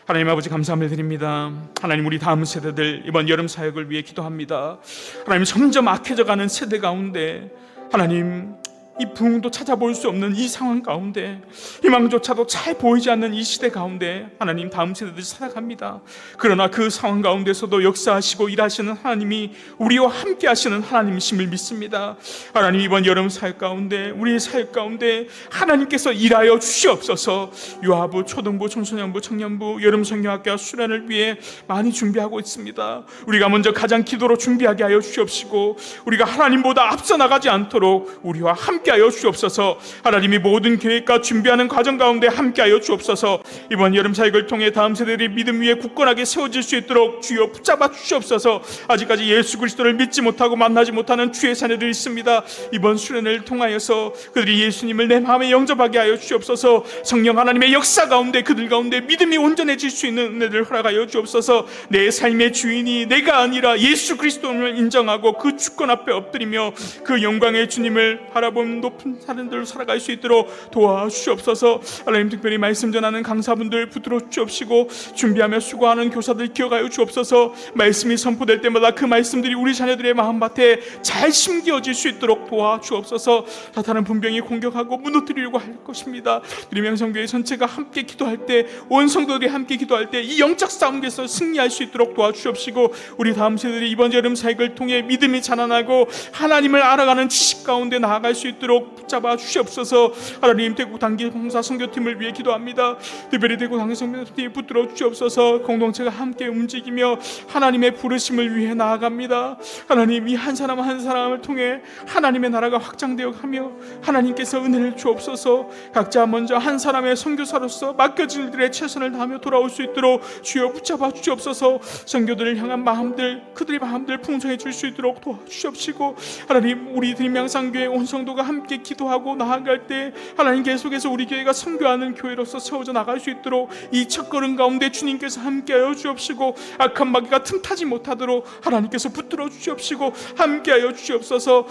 하나님 아버지 감사함을 드립니다. 하나님, 우리 다음 세대들 이번 여름 사역을 위해 기도합니다. 하나님, 점점 악해져가는 세대 가운데 하나님, 이 부흥도 찾아볼 수 없는 이 상황 가운데, 희망조차도 잘 보이지 않는 이 시대 가운데 하나님, 다음 세대들이 살아갑니다. 그러나 그 상황 가운데서도 역사하시고 일하시는 하나님이 우리와 함께 하시는 하나님이심을 믿습니다. 하나님, 이번 여름 사역 가운데, 우리의 사역 가운데 하나님께서 일하여 주시옵소서. 유아부, 초등부, 청소년부, 청년부 여름 성경학교 수련을 위해 많이 준비하고 있습니다. 우리가 먼저 가장 기도로 준비하게 하여 주시옵시고, 우리가 하나님보다 앞서 나가지 않도록 우리와 함께 하여 주옵소서. 하나님이 모든 계획과 준비하는 과정 가운데 함께하여 주옵소서. 이번 여름 사역을 통해 다음 세대들이 믿음 위에 굳건하게 세워질 수 있도록 주여 붙잡아 주시옵소서. 아직까지 예수 그리스도를 믿지 못하고 만나지 못하는 주의 자녀들이 있습니다. 이번 수련을 통하여서 그들이 예수님을 내 마음에 영접하게 하여 주옵소서. 성령 하나님의 역사 가운데 그들 가운데 믿음이 온전해질 수 있는 은혜를 허락하여 주옵소서. 내 삶의 주인이 내가 아니라 예수 그리스도를 인정하고 그 주권 앞에 엎드리며 그 영광의 주님을 바라본 높은 사람들로 살아갈 수 있도록 도와주시옵소서. 하나님, 특별히 말씀 전하는 강사분들 붙들어 주옵시고, 준비하며 수고하는 교사들 기억하여 주옵소서. 말씀이 선포될 때마다 그 말씀들이 우리 자녀들의 마음밭에 잘 심겨질 수 있도록 도와주옵소서. 사탄은 분명히 공격하고 무너뜨리려고 할 것입니다. 드림 향상교회 전체가 함께 기도할 때, 온 성도들이 함께 기도할 때 이 영적 싸움에서 승리할 수 있도록 도와주옵시고, 우리 다음 세대들이 이번 여름 사역을 통해 믿음이 자라나고 하나님을 알아가는 지식 가운데 나아갈 수 있도록 붙잡아 주시옵소서. 하나님, 대구 단기 봉사 선교팀을 위해 기도합니다. 특별히 대구 단기 선교팀이 붙들어 주시옵소서. 공동체가 함께 움직이며 하나님의 부르심을 위해 나아갑니다. 하나님, 이 한 사람 한 사람을 통해 하나님의 나라가 확장되어 가며 하나님께서 은혜를 주옵소서. 각자 먼저 한 사람의 선교사로서 맡겨진 일들에 최선을 다하며 돌아올 수 있도록 주여 붙잡아 주시옵소서. 선교들을 향한 마음들, 그들의 마음들 풍성해질 수 있도록 도와주시옵시고, 하나님, 우리 드림 향상교회 온 성도가 함께 기도하고 나아갈 때 하나님, 계속해서 우리 교회가 선교하는 교회로서 세워져 나갈 수 있도록 이 첫걸음 가운데 주님께서 함께하여 주옵시고, 악한 마귀가 틈타지 못하도록 하나님께서 붙들어 주시옵시고 함께하여 주시옵소서.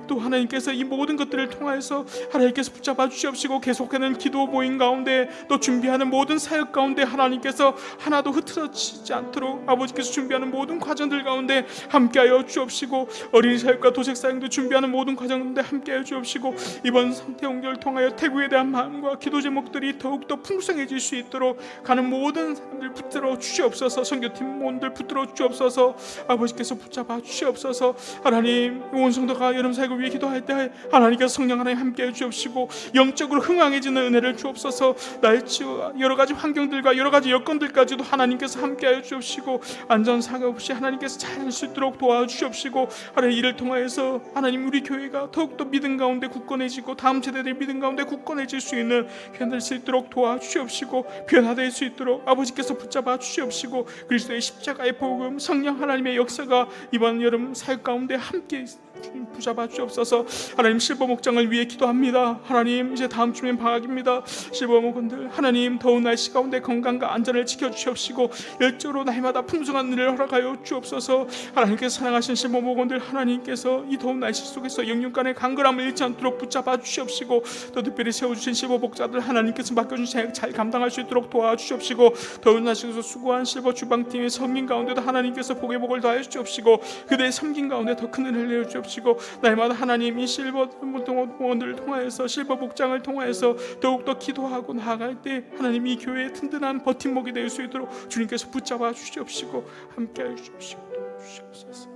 또 하나님께서 이 모든 것들을 통하여서 하나님께서 붙잡아 주시옵시고, 계속하는 기도 모임 가운데 또 준비하는 모든 사역 가운데 하나님께서 하나도 흐트러지지 않도록 아버지께서 준비하는 모든 과정들 가운데 함께하여 주옵시고, 어린이 사역과 도색 사역도 준비하는 모든 과정 가운데 함께하여 주옵시고, 주옵시고 이번 상태 연결을 통하여 태국에 대한 마음과 기도 제목들이 더욱더 풍성해질 수 있도록 가는 모든 사람들 붙들어 주시옵소서. 선교팀 모원들 붙들어 주옵소서. 아버지께서 붙잡아 주시옵소서. 하나님 온 성도가 여름 사역을 위해 기도할 때 하나님께서 성령 하나님 함께해 주옵시고 영적으로 흥황해지는 은혜를 주옵소서. 날씨와 여러 가지 환경들과 여러 가지 여건들까지도 하나님께서 함께하여 주옵시고 안전사고 없이 하나님께서 잘 할 수 있도록 도와주시옵시고 하나님 이를 통하여서 하나님 우리 교회가 더욱더 믿음 가운데 굳건해지고 다음 세대들이 믿음 가운데 굳건해질 수 있는 변화될 수 있도록 도와주시옵시고 변화될 수 있도록 아버지께서 붙잡아 주시옵시고 그리스도의 십자가의 복음 성령 하나님의 역사가 이번 여름 사역 가운데 함께 붙잡아 주옵소서. 하나님 실버 목장을 위해 기도합니다. 하나님 이제 다음 주면 방학입니다. 실버 목원들 하나님 더운 날씨 가운데 건강과 안전을 지켜주시옵시고 열정으로 날마다 풍성한 은혜를 허락하여 주옵소서. 하나님께서 사랑하신 실버 목원들 하나님께서 이 더운 날씨 속에서 영육간의 간절함을 잃지 않도록 붙잡아 주시옵시고 또 특별히 세워주신 실버 목자들 하나님께서 맡겨준 사역 잘 감당할 수 있도록 도와주시옵시고 더운 날씨에서 수고한 실버 주방팀의 섬긴 가운데도 하나님께서 복의 복을 더하여 주옵시고 그들의 섬긴 가운데 더 큰 은혜를 내어 주옵시고 날마다 하나님 이 실버 목원들을 통하여서 실버 목장을 통하여서 더욱더 기도하고 나아갈 때 하나님 이 교회의 든든한 버팀목이 될 수 있도록 주님께서 붙잡아 주시옵시고 함께하여 주시옵소서.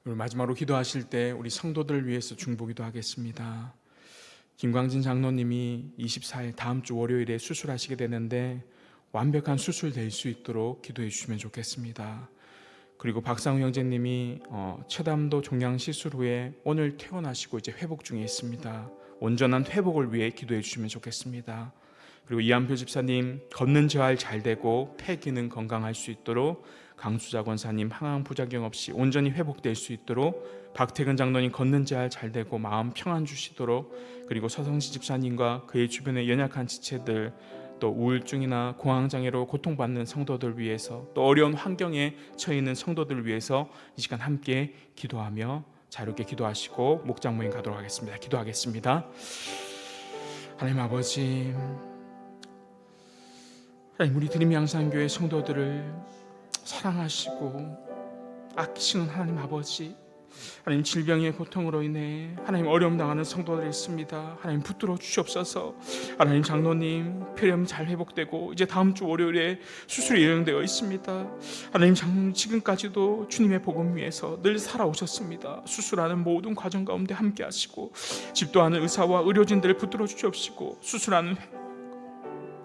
오늘 마지막으로 기도하실 때 우리 성도들을 위해서 중보기도 하겠습니다. 김광진 장로님이 24일 다음 주 월요일에 수술하시게 되는데 완벽한 수술 될 수 있도록 기도해 주시면 좋겠습니다. 그리고 박상우 형제님이 최담도 종양 시술 후에 오늘 퇴원하시고 이제 회복 중에 있습니다. 온전한 회복을 위해 기도해 주시면 좋겠습니다. 그리고 이한표 집사님 걷는 재활 잘 되고 폐 기능 건강할 수 있도록 강수자 권사님 항암 부작용 없이 온전히 회복될 수 있도록 박태근 장로님 걷는 재활 잘 되고 마음 평안 주시도록 그리고 서성시 집사님과 그의 주변의 연약한 지체들 또 우울증이나 공황장애로 고통받는 성도들 위해서 또 어려운 환경에 처해 있는 성도들 위해서 이 시간 함께 기도하며 자유롭게 기도하시고 목장 모임 가도록 하겠습니다. 기도하겠습니다. 하나님 아버지, 하나님 우리 드림 양산교회 성도들을 사랑하시고 아끼시는 하나님 아버지, 하나님 질병의 고통으로 인해 하나님 어려움 당하는 성도들이 있습니다. 하나님 붙들어 주시옵소서. 하나님 장로님 폐렴 잘 회복되고 이제 다음 주 월요일에 수술이 예정되어 있습니다. 하나님 지금까지도 주님의 복음 위에서 늘 살아오셨습니다. 수술하는 모든 과정 가운데 함께 하시고 집도하는 의사와 의료진들을 붙들어 주시옵시고 수술하는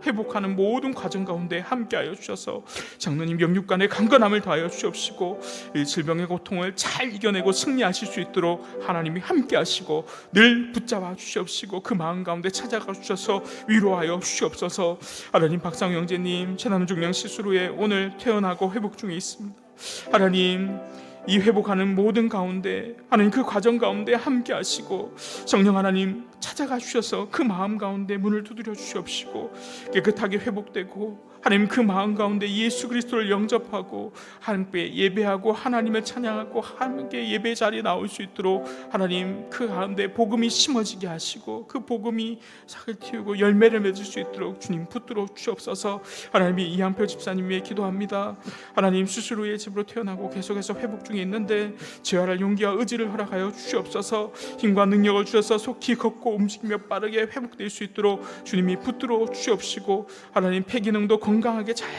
회복하는 모든 과정 가운데 함께하여 주셔서 장로님 영육간의 강건함을 더하여 주시옵시고 이 질병의 고통을 잘 이겨내고 승리하실 수 있도록 하나님이 함께하시고 늘 붙잡아 주시옵시고 그 마음 가운데 찾아가 주셔서 위로하여 주시옵소서. 하나님 박상우 형제님 재난 종양 시술 후에 오늘 퇴원하고 회복 중에 있습니다. 하나님 이 회복하는 모든 가운데 하나님 그 과정 가운데 함께 하시고 성령 하나님 찾아가 주셔서 그 마음 가운데 문을 두드려 주시옵시고 깨끗하게 회복되고 하나님 그 마음 가운데 예수 그리스도를 영접하고 함께 예배하고 하나님을 찬양하고 함께 예배 자리에 나올 수 있도록 하나님 그 가운데 복음이 심어지게 하시고 그 복음이 싹을 틔우고 열매를 맺을 수 있도록 주님 붙들어 주옵소서. 하나님이 이한표 집사님 위해 기도합니다. 하나님 수술 후에 집으로 퇴원하고 계속해서 회복 중에 있는데 재활할 용기와 의지를 허락하여 주시옵소서. 힘과 능력을 주셔서 속히 걷고 움직이며 빠르게 회복될 수 있도록 주님이 붙들어 주시옵시고 하나님 폐기능도 건강하게 잘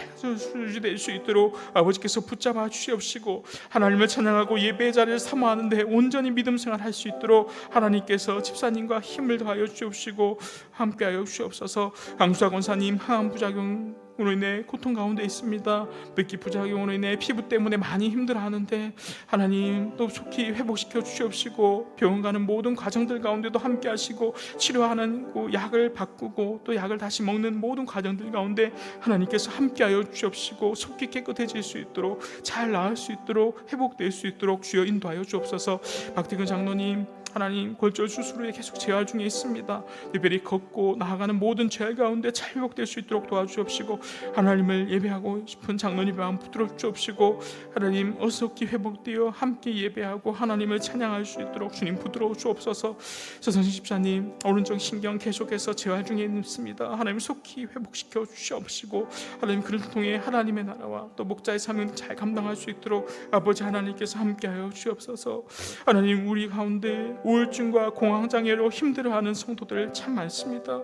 유지될 수 있도록 아버지께서 붙잡아 주시옵시고 하나님을 찬양하고 예배의 자리를 사모하는데 온전히 믿음 생활할 수 있도록 하나님께서 집사님과 힘을 더하여 주시옵시고 함께하여 주시옵소서. 강수자 권사님 항암 부작용으로 인해 고통 가운데 있습니다. 붓기 부작용으로 인해 피부 때문에 많이 힘들어하는데 하나님 또 속히 회복시켜 주시옵시고 병원 가는 모든 과정들 가운데도 함께 하시고 치료하는 약을 바꾸고 또 약을 다시 먹는 모든 과정들 가운데 하나님께서 함께하여 주시옵시고 속히 깨끗해질 수 있도록 잘 나을 수 있도록 회복될 수 있도록 주여 인도하여 주옵소서. 박태근 장로님 하나님 골절 수술 후에 계속 재활 중에 있습니다. 특별히 걷고 나아가는 모든 재활 가운데 잘 회복될 수 있도록 도와주옵시고 하나님을 예배하고 싶은 장로님 마음 붙들어 주옵시고 하나님 어석히 회복되어 함께 예배하고 하나님을 찬양할 수 있도록 주님 붙들어 주옵소서. 서성신 집사님 오른쪽 신경 계속해서 재활 중에 있습니다. 하나님 속히 회복시켜 주시옵시고 하나님 그를 통해 하나님의 나라와 또 목자의 사명을 잘 감당할 수 있도록 아버지 하나님께서 함께하여 주옵소서. 하나님 우리 가운데 우울증과 공황장애로 힘들어하는 성도들 참 많습니다.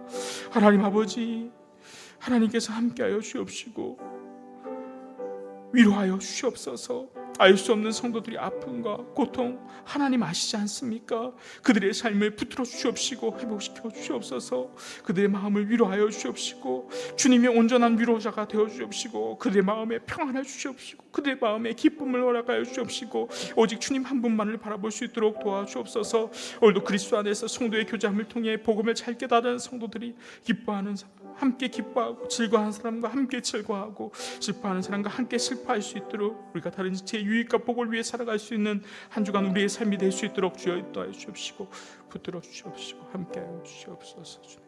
하나님 아버지 하나님께서 함께하여 주옵시고 위로하여 주시옵소서. 알 수 없는 성도들이 아픔과 고통 하나님 아시지 않습니까? 그들의 삶을 붙들어 주시옵시고 회복시켜 주시옵소서. 그들의 마음을 위로하여 주시옵시고 주님의 온전한 위로자가 되어 주시옵시고 그들의 마음에 평안을 주시옵시고 그들의 마음에 기쁨을 허락하여 주시옵시고 오직 주님 한 분만을 바라볼 수 있도록 도와주옵소서. 오늘도 그리스도 안에서 성도의 교제함을 통해 복음을 잘 깨달은 성도들이 기뻐하는 사람 함께 기뻐하고 즐거워하는 사람과 함께 즐거워하고 슬퍼하는 사람과 함께 슬퍼할 수 있도록 우리가 다른 지체의 유익과 복을 위해 살아갈 수 있는 한 주간 우리의 삶이 될 수 있도록 주여 인도하여 주옵시고 붙들어 주시옵시고 함께하여 주시옵소서.